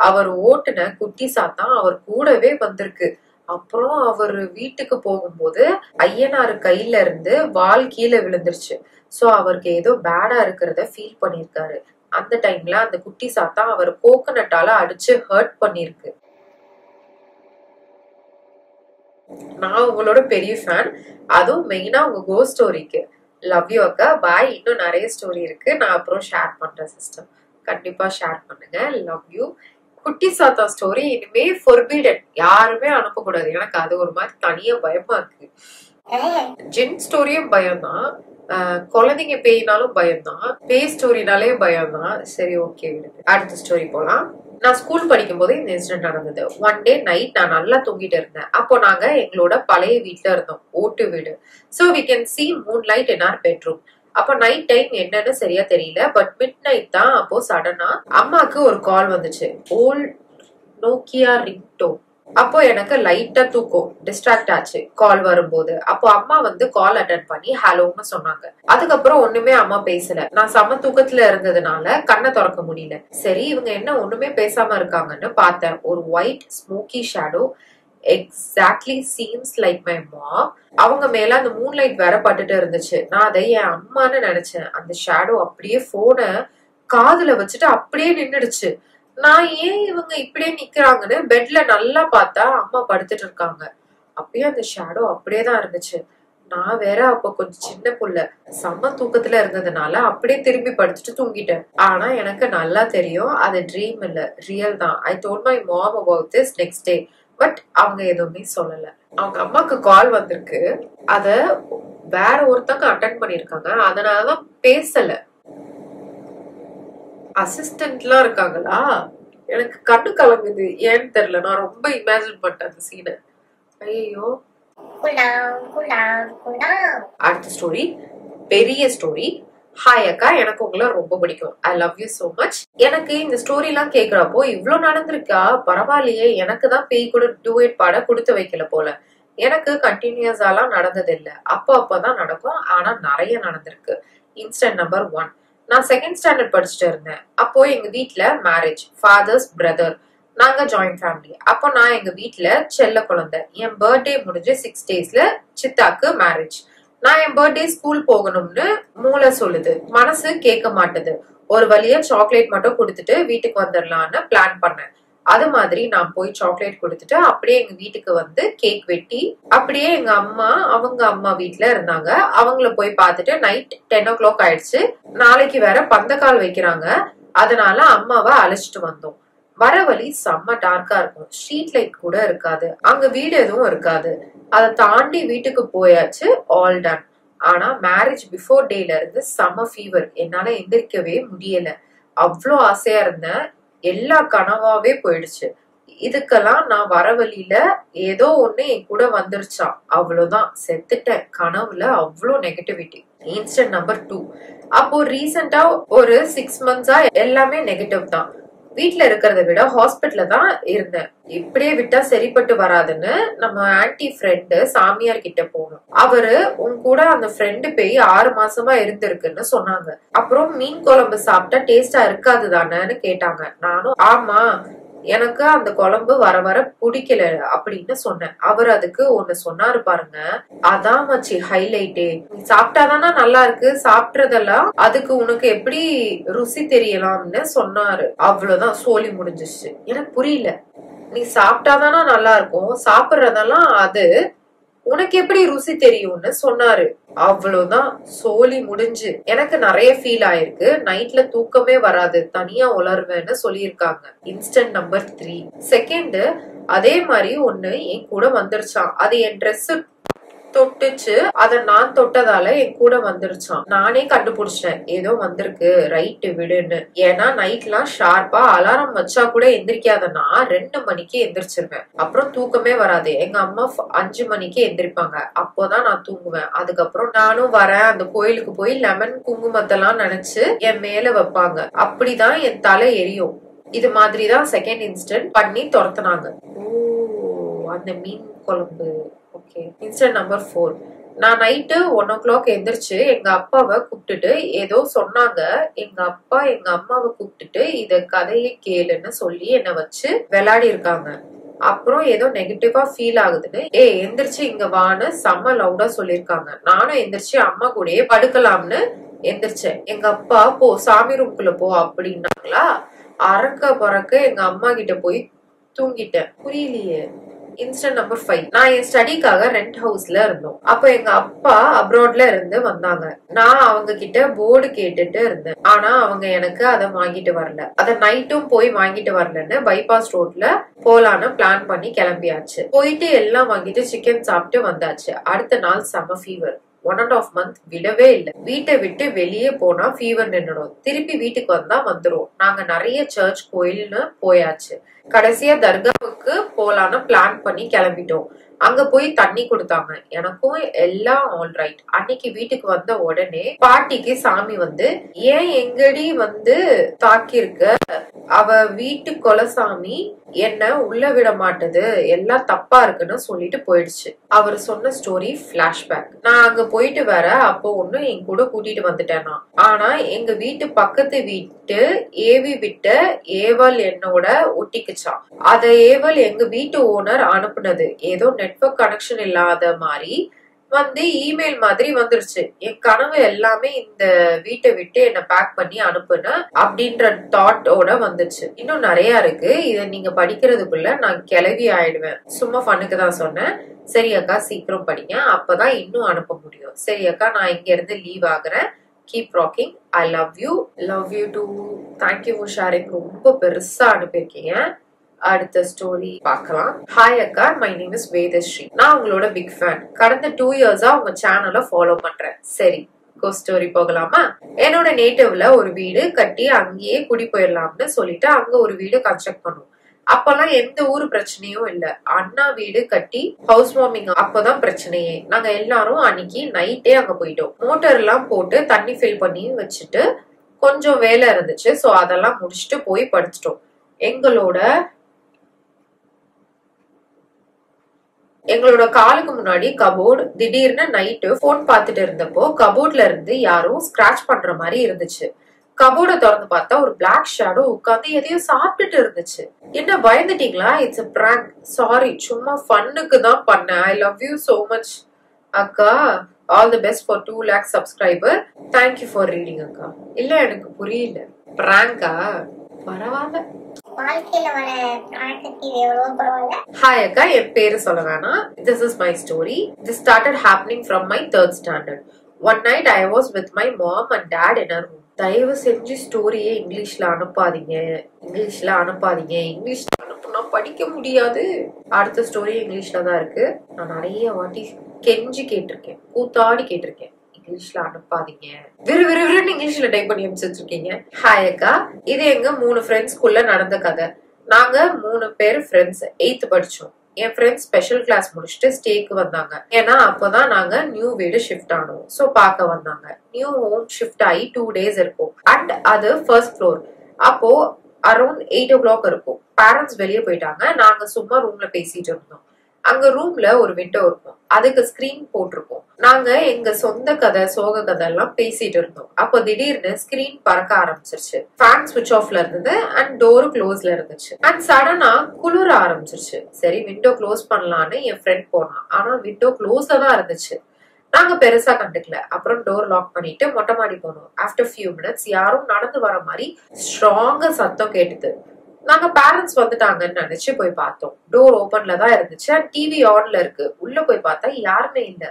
அவர் ஓட்டுன குட்டி சாத்தான் அவர் கூடவே வந்திருக்கு. அப்புறம் அவர் வீட்டுக்கு போகும்போது ஐயனாரு கையில இருந்து வால் கீழே விழுந்துருச்சு. சோ அவருக்கு ஏதோ பேடா இருக்கிறத ஃபீல் பண்ணிருக்காரு. அந்த டைம்ல அந்த குட்டி சாத்தான் அவர் கோகனட்டால அடிச்சு ஹர்ட் பண்ணிருக்கு. நான் உங்களோட பெரிய ஃபேன், அதுவும் மெயினா உங்க கோஸ்ட் ஸ்டோரிக்கு. லவ் யூ அக்கா, பாய். இன்னும் நிறைய ஸ்டோரி இருக்கு, நான் அப்புறம் ஷேர் பண்றேன் சிஸ்டம். கண்டிப்பா ஷேர் பண்ணுங்க. Love you. குட்டி சாத்தா ஸ்டோரி இனிமே ஃபோர்பிடன், யாருமே அனுப்பக்கூடாது. எனக்கு அது ஒரு மாதிரி தனியா பயமா இருக்கு. ஜின் ஸ்டோரியும் பயம்தான். குழந்தைங்க பேயினாலும் பயம்தான், பேய் ஸ்டோரினாலே பயம்தான். சரி, ஓகே, அடுத்த ஸ்டோரி போலாம். நான் ஸ்கூல் படிக்கும் போது இந்த இன்சிடென்ட் நடந்தது. ஒன் டே நைட் நான் நல்லா தூங்கிட்டு இருந்தேன். அப்போ நாங்க எங்களோட பழைய வீட்டுல இருந்தோம், ஓட்டு வீடு. So we can see moonlight in our bedroom. அப்ப நைட் டைம் என்னன்னு சரியா தெரியல, பட் மிட் நைட் தான். அப்போ சடனா அம்மாக்கு ஒரு கால் வந்துச்சு, ஓல்ட் நோக்கியா ரிங்டோன். அப்போ எனக்கு லைட்டா தூக்கம் டிஸ்ட்ராக்ட் ஆச்சு கால் வரும்போது. அப்போ அம்மா வந்து கால் அட்டன் பண்ணி ஹலோன்னு சொன்னாங்க. அதுக்கப்புறம் ஒண்ணுமே அம்மா பேசல. நான் சம தூக்கத்துல இருந்ததுனால கண்ணை திறக்க முடியல. சரி, இவங்க என்ன ஒண்ணுமே பேசாம இருக்காங்கன்னு பார்த்தேன். ஒரு white smoky shadow exactly seems like my mom. அவங்க மேல அந்த மூன்லைட் வேற பட்டுட்டு இருந்துச்சு. நான் அதை என் அம்மான்னு நினைச்சேன். அந்த ஷேடோ அப்படியே போனை காதுல வச்சுட்டு அப்படியே நின்னுடுச்சு. நான் ஏன் இவங்க இப்படியே நிக்கிறாங்கன்னு பெட்ல நல்லா பார்த்தா அம்மா படுத்துட்டு இருக்காங்க. அப்பயே அந்த ஷேடோ அப்படியே தான் இருந்துச்சு. நான் வேற அப்ப கொஞ்சம் சின்ன புள்ள, செம்ம தூக்கத்துல இருந்ததுனால அப்படியே திரும்பி படுத்துட்டு தூங்கிட்டேன். ஆனா எனக்கு நல்லா தெரியும் அது ட்ரீம் இல்ல, ரியல் தான். I told my mom about this next day. But அவங்க எதுவுமே சொல்லல. அவங்க அம்மாக்கு கால் வந்திருக்கு, அத வேற ஒருத்தங்க அட்டென்ட் பண்ணிருக்காங்க, அதனாலதான் பேசல. அசிஸ்டன்ட்லாம் இருக்காங்களா? எனக்கு கண்ணு கலங்குது, ஏன்னு தெரியல. நான் ரொம்ப இமேஜின் பண்ணிட்டேன் அந்த சீனை. ஐயோ. அடுத்த ஸ்டோரி பெரிய ஸ்டோரி. ஹாய் அக்கா, எனக்கு உங்களை ரொம்ப பிடிக்கும். ஐ லவ் யூ சோ மச். எனக்கு இந்த ஸ்டோரி எல்லாம் கேக்குறப்போ இவ்வளவு நடந்திருக்கா, பரவாயில்லையே. எனக்கு தான் பேய் கூட டூயட் பாட கொடுத்து வைக்கல போல. எனக்கு கண்டினியூஸாலாம் நடந்தது இல்ல, அப்பதான் நடக்கும். ஆனா நிறைய நடந்திருக்கு. Incident number 1. நான் செகண்ட் ஸ்டாண்டர்ட் படிச்சுட்டு இருந்தேன். அப்போ எங்க வீட்டுல மேரேஜ், ஃபாதர்ஸ் பிரதர், நாங்க ஜாயிண்ட் ஃபேமிலி. அப்போ நான் எங்க வீட்டுல செல்ல குழந்தை. என் பர்த்டே முடிஞ்சு 6 daysல சித்தாக்கு மேரேஜ். நான் என் பர்த்டே ஸ்கூல் போகணும்னு மூளை சொல்லுது, மனசு கேட்க மாட்டுது. ஒரு வழியா சாக்லேட் மட்டும் கொடுத்துட்டு வீட்டுக்கு வந்துடலான்னு பிளான் பண்ணேன். அது மாதிரி நான் போய் சாக்லேட் கொடுத்துட்டு அப்படியே எங்க வீட்டுக்கு வந்து கேக் வெட்டி அப்படியே எங்க அம்மா அவங்க அம்மா வீட்டுல இருந்தாங்க. அவங்கள போய் பார்த்துட்டு நைட் 10 o'clock ஆயிடுச்சு. நாளைக்கு வேற பந்தக்கால் வைக்கிறாங்க, அதனால அம்மாவை அழைச்சிட்டு வந்தோம். வர வழி செம்ம டார்க்கா இருக்கும், ஸ்ட்ரீட் லைட் கூட இருக்காது, அங்க வீடு எதுவும் இருக்காது. அதை தாண்டி வீட்டுக்கு போயாச்சு, ஆல் டன். ஆனா மேரேஜ் பிஃபோர் டேல இருந்து செம்ம ஃபீவர், என்னால எந்திரிக்கவே முடியல. அவ்வளோ ஆசையா இருந்தேன், எல்லா கனவாவே போயிடுச்சு. இதுக்கெல்லாம் நான் வர வழியில ஏதோ ஒண்ணு என் கூட வந்துருச்சான், அவ்வளவுதான், செத்துட்டேன். கனவுல அவ்வளோ நெகட்டிவிட்டி. Incident number 2. அப்போ ரீசெண்டா ஒரு 6 months எல்லாமே நெகட்டிவ் தான். வீட்டுல இருக்கிறத விட ஹாஸ்பிட்டல்ல தான் இருந்தேன். இப்படியே விட்டா சரிப்பட்டு வராதுன்னு நம்ம ஆன்டி ஃப்ரெண்டு சாமியார் கிட்ட போனோம். அவரு உன் கூட அந்த ஃப்ரெண்டு பேய் 6 மாசமா இருந்திருக்குன்னு சொன்னாங்க. அப்புறம் மீன் குழம்பு சாப்பிட்டா டேஸ்டா இருக்காது தானேன்னு கேட்டாங்க. நானும் ஆமா, எனக்கு அந்த குழம்பு வர வர பிடிக்கல அப்படின்னு சொன்னேன். அவர் அதுக்கு ஒண்ணு சொன்னாரு பாருங்க, அதான் மச்சி ஹைலைட்டே. நீ சாப்பிட்டாதானா நல்லா இருக்கு, சாப்பிட்றதெல்லாம் அதுக்கு உனக்கு எப்படி ருசி தெரியலாம்னு சொன்னாரு. அவ்வளவுதான், சோலி முடிஞ்சிச்சு. எனக்கு புரியல. நீ சாப்பிட்டாதானா நல்லா இருக்கும், சாப்பிடுறதெல்லாம் அது உனக்கு எப்படி ருசி தெரியும்னு சொன்னாரு. அவ்வளவுதான், சோலி முடிஞ்சு. எனக்கு நிறைய ஃபீல் ஆயிருக்கு, நைட்ல தூக்கமே வராது, தனியா உளருவேன்னு சொல்லியிருக்காங்க. Incident number 3. செகண்ட், அதே மாதிரி ஒண்ணு என் கூட வந்துருச்சான். அது என் ட்ரெஸ் தொட்டுச்சு, அத நான் தொட்டதால என் கூட வந்துருச்சான். நானே கண்டுபிடிச்சேன், ஏதோ வந்திருக்கு, ரைட்டு விடுன்னு. ஏன்னா நைட்லாம் ஷார்ப்பா அலாரம் வச்சா கூட எந்திரிக்காதனா 2 மணிக்கு எந்திரிச்சிருவேன். அப்புறம் தூக்கமே வராது. எங்க அம்மா 5 மணிக்கு எந்திரிப்பாங்க, அப்போதான் நான் தூங்குவேன். அதுக்கப்புறம் நானும் வரேன், அந்த கோயிலுக்கு போய் லெமன் குங்குமத்தெல்லாம் நினைச்சு என் மேல வைப்பாங்க. அப்படிதான் என் தலை எரியும். இது மாதிரிதான் செகண்ட் இன்சிடென்ட் பண்ணி துரத்துனாங்க. ஓ, அந்த மீன் குழம்பு. ஓகே. Incident number 4. நான் நைட்டு 1 o'clock எந்திரிச்சு எங்க அப்பாவை கூப்பிட்டுட்டு ஏதோ சொன்னாங்க. எங்க அப்பா எங்க அம்மாவை கூப்பிட்டுட்டு இத கதையை கேளுன்னு சொல்லி என்னை வச்சு விளையாடி இருக்காங்க. அப்புறம் ஏதோ நெகட்டிவா ஃபீல் ஆகுதுன்னு எந்திரிச்சு இங்க வான்னு செம்ம லவுடா சொல்லிருக்காங்க. நானும் எந்திரிச்சு அம்மா கூடயே படுக்கலாம்னு எந்திரிச்சேன். எங்க அப்பா போ சாமி ரூம்குள்ள போ அப்படின்னாங்களா. அறக்க பறக்க எங்க அம்மா கிட்ட போய் தூங்கிட்டேன். புரியலையே. Incident number 5. நான் என் ஸ்டடிக்காக ரெண்ட் ஹவுஸ்ல இருந்தோம். அப்ப எங்க அப்பா அப்ராட்ல இருந்து வந்தாங்க. நான் அவங்க கிட்ட போர்டு கேட்டுட்டு இருந்தேன். ஆனா அவங்க எனக்கு அதை வாங்கிட்டு வரல. அத நைட்டும் போய் வாங்கிட்டு வரலன்னு பைபாஸ் ரோட்ல போலான்னு பிளான் பண்ணி கிளம்பியாச்சு. போயிட்டு எல்லாம் வாங்கிட்டு சிக்கன் சாப்பிட்டு வந்தாச்சு. அடுத்த நாள் செம ஃபீவர். 1.5 month விடவே இல்லை. வீட்டை விட்டு வெளியே போனா ஃபீவர் நின்னுடும், திருப்பி வீட்டுக்கு வந்தா வந்துரும். நாங்க நிறைய சர்ச் கோயில்னு போயாச்சு. கடைசியா தர்காவுக்கு போலான்னு பிளான் பண்ணி கிளம்பிட்டோம். அங்க போய் தண்ணி கொடுத்தாங்க, எனக்கும் எல்லாம் ஆல் ரைட். அன்னைக்கு வீட்டுக்கு வந்த உடனே பாட்டிக்கு சாமி வந்து, ஏன் எங்கடி வந்து தாக்கியிருக்க, அவ வீட்டு கொலசாமி என்ன உள்ள விட மாட்டது, எல்லாம் தப்பா இருக்குன்னு சொல்லிட்டு போயிடுச்சு. அவர் சொன்ன ஸ்டோரி பிளாஷ்பேக். நான் அங்க போயிட்டு வர அப்போ ஒண்ணு என் கூட கூட்டிட்டு வந்துட்டேனா, ஆனா எங்க வீட்டு பக்கத்து வீட்டு ஏவி விட்ட ஏவல் என்னோட ஒட்டிக்குச்சான். அத ஏவல் எங்க வீட்டு ஓனர் அனுப்புனது. ஏதோ நெட்வொர்க் கனெக்ஷன் இல்லாத மாதிரி வந்து இமெயில் மாதிரி வந்துருச்சு. என் கனவு எல்லாமே இந்த வீட்டை விட்டு என்ன பேக் பண்ணி அனுப்புன அப்படின்ற தாட்டோட வந்துச்சு. இன்னும் நிறைய இருக்கு, இத நீங்க படிக்கிறதுக்குள்ள நான் கிளவி ஆயிடுவேன். சும்மா ஃபன்னுக்கு தான் சொன்னேன். சரி அக்கா சீக்கிரம் படிங்க, அப்பதான் இன்னும் அனுப்ப முடியும். சரி அக்கா நான் இங்க இருந்து லீவ் ஆகுறேன். Keep rocking. I love you too. Thank you for sharing. ரொம்ப பெருசா அனுப்பியிருக்கீங்க. அடுத்த ஸ்டோரி பார்க்கலாம். ஹாய் அக்கா, மை நேம் இஸ் வேதஸ்ரீ. நான் உங்களோட பிக் ஃபேன். கடந்த 2 இயர்ஸா உங்க சேனலை ஃபாலோ பண்றேன். சரி ஸ்டோரி போகலாமா? என்னோட நேட்டிவ்ல ஒரு வீடு கட்டி அங்கேயே குடி போயிடலாம்னு சொல்லிட்டு அங்க ஒரு வீடு கன்ஸ்ட்ரக்ட் பண்ணுவோம். அப்பெல்லாம் எந்த ஊரு பிரச்சனையும் இல்ல. அண்ணா வீடு கட்டி ஹவுஸ் வார்மிங் அப்பதான் பிரச்சனையே. நாங்க எல்லாரும் அன்னைக்கு நைட்டே அங்க போயிட்டோம். மோட்டர் எல்லாம் போட்டு தண்ணி ஃபில் பண்ணி வச்சுட்டு கொஞ்சம் வேலை இருந்துச்சு. சோ அதெல்லாம் முடிச்சுட்டு போய் படிச்சிட்டோம். எங்களோட காலுக்கு முன்னாடி கபோர்டு. திடீர்னு நைட்டு போன் பார்த்துட்டு இருந்தப்போ கபோர்ட்ல இருந்து யாரும் ஸ்கிராச் பண்ற மாதிரி இருந்துச்சு. கபோர்டை திறந்து பார்த்தா ஒரு பிளாக் ஷேடோ உட்காந்து எதையும் சாப்பிட்டுட்டு இருந்துச்சு. என்ன பயந்துட்டீங்களா? It's a prank. சாரி, சும்மா ஃபன்னுக்கு தான் பண்ணேன். I love you so much அக்கா. All the best for 2 lakh subscriber. Thank you for reading அக்கா. இல்ல எனக்கு புரியல. பிராங்கா? பரவாயில்ல. ஹாய் அக்கா, என் பேரு சொல்ல வேணாம். This is my story. This started happening from my 3rd standard. One night I was with my mom and dad in a room. தயவு செஞ்சு ஸ்டோரியே இங்கிலீஷ்ல அனுப்பாதீங்க. இங்கிலீஷ்ல அனுப்புனா படிக்க முடியாது. அடுத்த ஸ்டோரி இங்கிலீஷ்ல தான் இருக்கு. நான் நிறைய வாட்டி கெஞ்சி கேட்டிருக்கேன், கூத்தாடி கேட்டிருக்கேன், இங்கிலீஷ்ல அனுப்பாதீங்க. விறுவிறுன்னு இங்கிலீஷ்ல டைப் பண்ணி அனுப்பிச்சிருக்கீங்க. ஹாய் அக்கா, இது எங்க 3 ஃப்ரெண்ட்ஸ்குள்ள நடந்த கதை. நாங்க 3 பேர் ஃப்ரெண்ட்ஸ் 8th படிச்சோம். என் ஃப்ரெண்ட்ஸ் ஸ்பெஷல் கிளாஸ் முடிச்சுட்டு ஸ்டேக்கு வந்தாங்க. ஏன்னா அப்பதான் நாங்க நியூ வீடு ஷிஃப்ட் ஆனோம். சோ பாக்க வந்தாங்க. நியூ ஹோம் ஷிஃப்ட் ஆகி 2 days இருக்கும். அண்ட் அது 1st floor. அப்போ அரௌண்ட் 8 o'clock இருக்கும். பேரண்ட்ஸ் வெளியே போயிட்டாங்க. நாங்க சும்மா ரூம்ல பேசிட்டு இருந்தோம். அங்க ரூம்ல ஒரு விண்டோ இருக்கும், அதுக்கு ஸ்கிரீன் போட்டிருக்கோம். நாங்க எங்க சொந்த கதை சோக கதை எல்லாம் பேசிட்டு இருந்தோம். அப்போ திடீர்னு ஸ்கிரீன் பறக்க ஆரம்பிச்சிருச்சு. ஃபேன் ஸ்விட்ச் ஆஃப்ல இருந்தது அண்ட் டோரு க்ளோஸ்ல இருந்துச்சு. அண்ட் சடனா குளிர ஆரம்பிச்சிருச்சு. சரி விண்டோ க்ளோஸ் பண்ணலான்னு என் ஃப்ரெண்ட் போனான். ஆனா விண்டோ க்ளோஸ்ல தான் இருந்துச்சு. நாங்க பெருசா கண்டுக்கல. அப்புறம் டோர் லாக் பண்ணிட்டு மொட்டை மாடி போனோம். ஆஃப்டர் ஃபியூ மினிட்ஸ் யாரும் நடந்து வர மாதிரி ஸ்ட்ராங்கா சத்தம் கேட்டுது. நாங்க பேரண்ட்ஸ் வந்துட்டாங்கன்னு நினைச்சு போய் பார்த்தோம். டோர் ஓபன்ல தான் இருந்துச்சு அண்ட் டிவி ஆன்ல இருக்கு. உள்ள போய் பார்த்தா யாருமே இல்ல.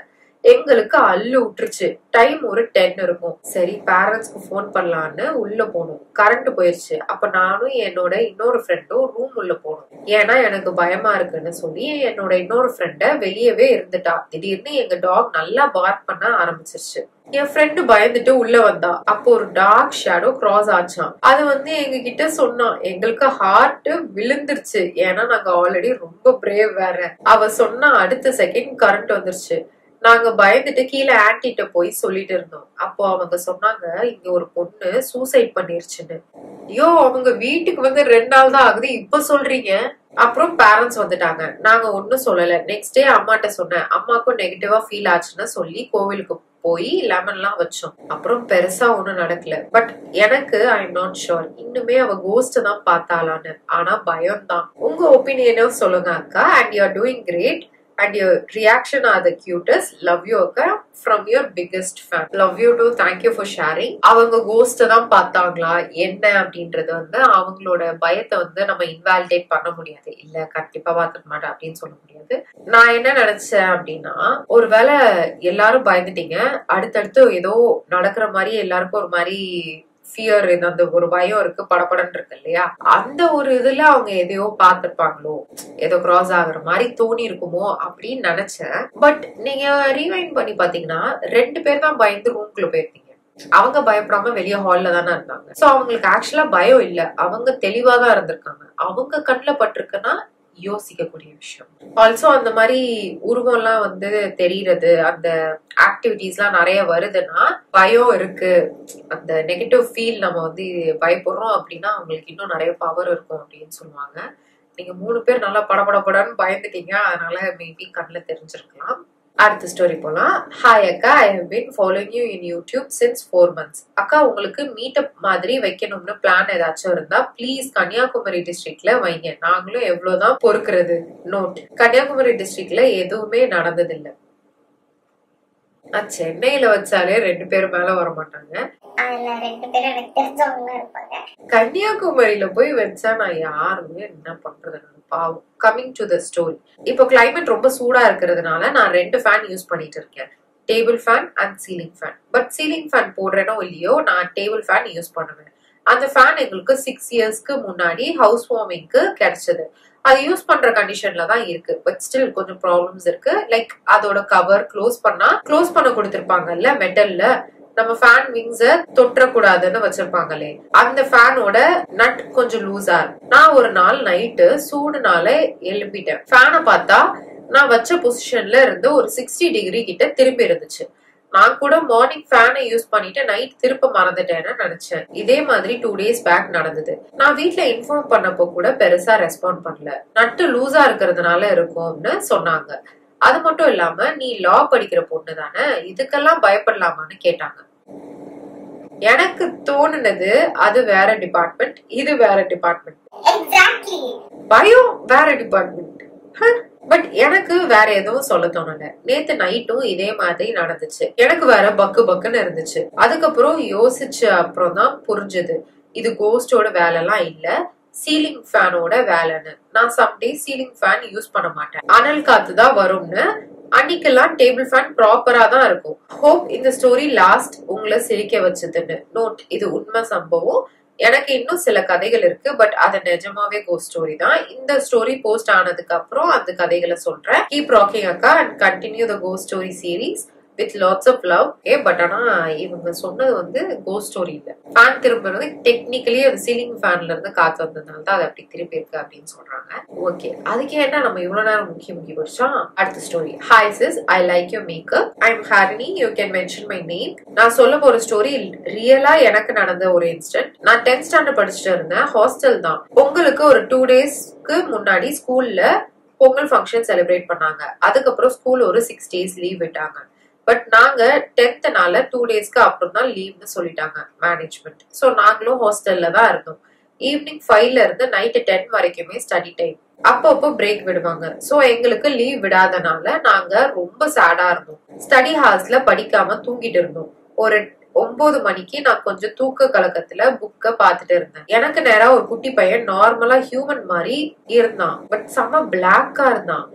எங்களுக்கு அள்ளு விட்டுருச்சு. டைம் ஒரு 10 இருக்கும். சரி பேரண்ட்ஸ்க்கு போன் பண்ணலான்னு உள்ள போனோம். கரண்ட் போயிருச்சு. அப்ப நானும் என்னோட இன்னொரு ஃப்ரெண்டும் ரூம் உள்ள போனோம். ஏன்னா எனக்கு பயமா இருக்குன்னு சொல்லி என்னோட இன்னொரு ஃப்ரெண்ட வெளியவே இருந்துட்டா. திடீர்னு எங்க டாக் நல்லா பார்க் பண்ண ஆரம்பிச்சிருச்சு. என் ஃப்ரெண்டு பயந்துட்டு உள்ள வந்தா. அப்போ ஒரு டார்க் ஷேடோ கிராஸ் ஆச்சான். அது வந்து எங்க கிட்ட சொன்னான். எங்களுக்கு ஹார்ட் விழுந்துருச்சு. ஏன்னா நாங்க ஆல்ரெடி ரொம்ப பிரேவ் வேற. அவ சொன்னா அடுத்த செகண்ட் கரண்ட் வந்துருச்சு. நாங்க பயந்துட்டு கீழே ஆன்டிட்ட போய் சொல்லிட்டு இருந்தோம். அப்போ அவங்க சொன்னாங்க, இங்க ஒரு பொண்ணு சூசைட் பண்ணிருச்சுன்னு. ஐயோ, அவங்க வீட்டுக்கு வந்து 2 நாள் தான் ஆகுது, இப்ப சொல்றீங்க? அப்புறம் பேரண்ட்ஸ் வந்துட்டாங்க. நாங்க ஒன்னும் சொல்லல. நெக்ஸ்ட் டே அம்மாட்ட சொன்னேன். அம்மாக்கும் நெகட்டிவா ஃபீல் ஆச்சுன்னு சொல்லி கோவிலுக்கு போய் லெமன் எல்லாம் வச்சோம். அப்புறம் பெருசா ஒண்ணும் நடக்கல. பட் எனக்கு ஐ எம் நாட் ஷுர் இன்னுமே அவ கோஸ்ட் தான் பார்த்தாளான்னு. ஆனா பயம் தான். உங்க ஒப்பீனியனும் சொல்லுங்க அக்கா. And you are doing great and your reaction are the cutest. Love you akka from your biggest fan. Love you too. Thank you for sharing. அவங்க கோஸ்ட் தான் பார்த்தாங்களா என்ன அப்படின்றது வந்து அவங்களோட பயத்தை வந்து நம்ம இன்வாலிடேட் பண்ண முடியாது. இல்ல கண்டிப்பா பார்த்துக்க மாட்டேன் அப்படின்னு சொல்ல முடியாது. நான் என்ன நினைச்சேன் அப்படின்னா, ஒருவேளை எல்லாரும் பயந்துட்டீங்க, அடுத்தடுத்து ஏதோ நடக்கிற மாதிரி எல்லாருக்கும் ஒரு மாதிரி ஃபியர், அந்த ஒரு பயம் இருக்கு, படபடன்னு இருக்கு இல்லையா, அந்த ஒரு இதுல அவங்க எதையோ பார்த்திருப்பாங்களோ, ஏதோ கிராஸ் ஆகுற மாதிரி தோணி இருக்குமோ அப்படின்னு நினைச்சேன். பட் நீங்க ரீவைண்ட் பண்ணி பாத்தீங்கன்னா 2 பேர் தான் பயந்து ரூம்குள்ள போயிருக்கீங்க. அவங்க பயப்படாம வெளியே ஹால்ல தானே இருந்தாங்க. சோ அவங்களுக்கு ஆக்சுவலா பயம் இல்ல, அவங்க தெளிவாதான் இருந்திருக்காங்க. அவங்க கண்ணுல பட்டிருக்குன்னா யோசிக்கக்கூடிய விஷயம். ஆல்சோ அந்த மாதிரி உருவம் எல்லாம் வந்து தெரியறது, அந்த ஆக்டிவிட்டிஸ் எல்லாம் நிறைய வருதுன்னா பயம் இருக்கு, அந்த நெகட்டிவ் ஃபீல் நம்ம வந்து பயப்படுறோம் அப்படின்னா அவங்களுக்கு இன்னும் நிறைய பவர் இருக்கும் அப்படின்னு சொல்லுவாங்க. நீங்க 3 பேர் நல்லா படபடன்னு பயந்துட்டீங்க, அதனால மேபி கண்ணுல தெரிஞ்சிருக்கலாம். அடுத்த ஸ்டோரி போலாம். ஹாய் அக்கா, I have been following you in YouTube since 4 months. அக்கா, உங்களுக்கு மீட்டப் மாதிரி வைக்கணும்னு பிளான் ஏதாச்சும் இருந்தா ப்ளீஸ் கன்னியாகுமரி டிஸ்ட்ரிக்ட்ல வைங்க, நாங்களும் எவ்வளவுதான் பொறுக்கிறது. நோட், கன்னியாகுமரி டிஸ்ட்ரிக்ட்ல எதுவுமே நடந்ததில்லை. சென்னையில வச்சாலே 2 பேரும் மேல வர மாட்டாங்க, கன்னியாகுமரியில போய் வச்சா நான் யாருமே என்ன பண்றது பாவம். Coming to the story. இப்போ கிளைமேட் ரொம்ப சூடா இருக்கிறதுனால நான் 2 ஃபேன் யூஸ் பண்ணிட்டு இருக்கேன், table fan and ceiling fan. But ceiling fan போடுறேனோ இல்லையோ நான் டேபிள் ஃபேன் யூஸ் பண்ணுவேன். அந்த ஃபேன் எங்களுக்கு 6 yearsக்கு முன்னாடி ஹவுஸ் வார்மிங்க்கு கிடைச்சது. அது யூஸ் பண்ற கண்டிஷன்ல தான் இருக்கு. பட் ஸ்டில் கொஞ்சம் ப்ராப்ளம்ஸ் இருக்கு. லைக் அதோட கவர் க்ளோஸ் பண்ண கொடுத்திருப்பாங்கல்ல மெட்டல்ல, நம்ம ஃபேன் விங்ஸ தொற்றக்கூடாதுன்னு வச்சிருப்பாங்களே, அந்த ஃபேனோட நட் கொஞ்சம் லூஸா. நான் ஒரு நாள் நைட்டு சூடுனால எழுப்பிட்டேன். ஃபேனை பார்த்தா நான் வச்ச பொசிஷன்ல இருந்து ஒரு 60 degree கிட்ட திரும்பி இருந்துச்சு. நான் கூட மார்னிங் ஃபேனை யூஸ் பண்ணிட்டு நைட் திருப்ப மறந்துட்டேன்னு நினைச்சேன். இதே மாதிரி 2 days பேக் நடந்தது. நான் வீட்டுல இன்ஃபார்ம் பண்ணப்போ கூட பெருசா ரெஸ்பாண்ட் பண்ணல. நட்டு லூஸா இருக்கிறதுனால இருக்கும்னு சொன்னாங்க. அது மட்டும் இல்லாம நீ லா படிக்கிற பொண்ணு தானே, இதுக்கெல்லாம் பயப்படலாமான்னு கேட்டாங்க. எனக்கு தோணுனது அது வேற டிபார்ட்மெண்ட், இது வேற டிபார்ட்மெண்ட், பயம் வேற டிபார்ட்மெண்ட். பட் எனக்கு வேற எதுவும் சொல்ல தோணல. நேத்து நைட்டும் இதே மாதிரி நடந்துச்சு. எனக்கு வேற பக்குன்னு இருந்துச்சு. அதுக்கப்புறம் யோசிச்ச அப்புறம் தான் புரிஞ்சது இது கோஸ்டோட வேலை எல்லாம் இல்ல, சீலிங் ஃபேனோட வேலைன்னு. நான் சம்டே சீலிங் ஃபேன் யூஸ் பண்ண மாட்டேன், அனல் காத்து தான் வரும்னு. அன்னைக்கெல்லாம் டேபிள் ஃபேன் ப்ராப்பரா தான் இருக்கும். ஹோப் இந்த ஸ்டோரி லாஸ்ட் உங்களை சிரிக்க வச்சதுன்னு. நோட், இது உண்மை சம்பவம். எனக்கு இன்னும் சில கதைகள் இருக்கு, பட் அது நிஜமாவே கோஸ்ட் ஸ்டோரி தான். இந்த ஸ்டோரி போஸ்ட் ஆனதுக்கு அப்புறம் அந்த கதைகளை சொல்றேன். கீப் ராக்கிங் அக்கா and continue the cost story series with lots of love. But ஆனா இவங்க சொன்னது வந்து கோஸ்ட் ஸ்டோரி இல்ல. ஃபேன் திரும்புறது டெக்னிக்கலி அது சீலிங் ஃபேன்ல இருந்து காத்து வந்ததுனால தான் அது அப்படி திருப்பி இருக்கு அப்படின்னு சொல்றாங்க. ஓகே, அதுக்கு என்ன நம்ம இவ்வளவு நேரம் முக்கிய படிச்சோம். அடுத்த story. Hi sis, I like your makeup. I am Harini, you can mention my name. நான் சொல்ல போற ஸ்டோரி ரியலா எனக்கு நடந்த ஒரு இன்சிடென்ட். நான் 10th standard படிச்சுட்டு இருந்தேன். ஹாஸ்டல் தான். பொங்கலுக்கு ஒரு 2 daysக்கு முன்னாடி ஸ்கூல்ல பொங்கல் ஃபங்க்ஷன் செலிப்ரேட் பண்ணாங்க. அதுக்கப்புறம் ஸ்கூல் ஒரு 6 days லீவ் விட்டாங்க. பட் நாங்க 10th 2 daysக்கு அப்புறம் தான் லீவ்னு சொல்லிட்டாங்க மேனேஜ்மெண்ட். சோ நாங்களும் ஹாஸ்டல்ல தான் இருந்தோம். ஈவினிங் 5ல இருந்து நைட் 10 வரைக்குமே ஸ்டடி டைம். அப்பப்போ பிரேக் விடுவாங்க. சோ எங்களுக்கு லீவ் விடாதனால நாங்க ரொம்ப சேடா இருந்தோம். ஸ்டடி ஹார்ஸ்ல படிக்காம தூங்கிட்டு இருந்தோம். ஒரு 9 மணிக்கு நான் கொஞ்சம் தூக்க கலக்கத்துல புக்க பாத்துட்டு இருந்தேன். எனக்கு நேரா ஒரு குட்டி பையன் நார்மலா ஹியூமன் மாதிரி இருந்தான். பட் செம பிளாக்கா இருந்தான்.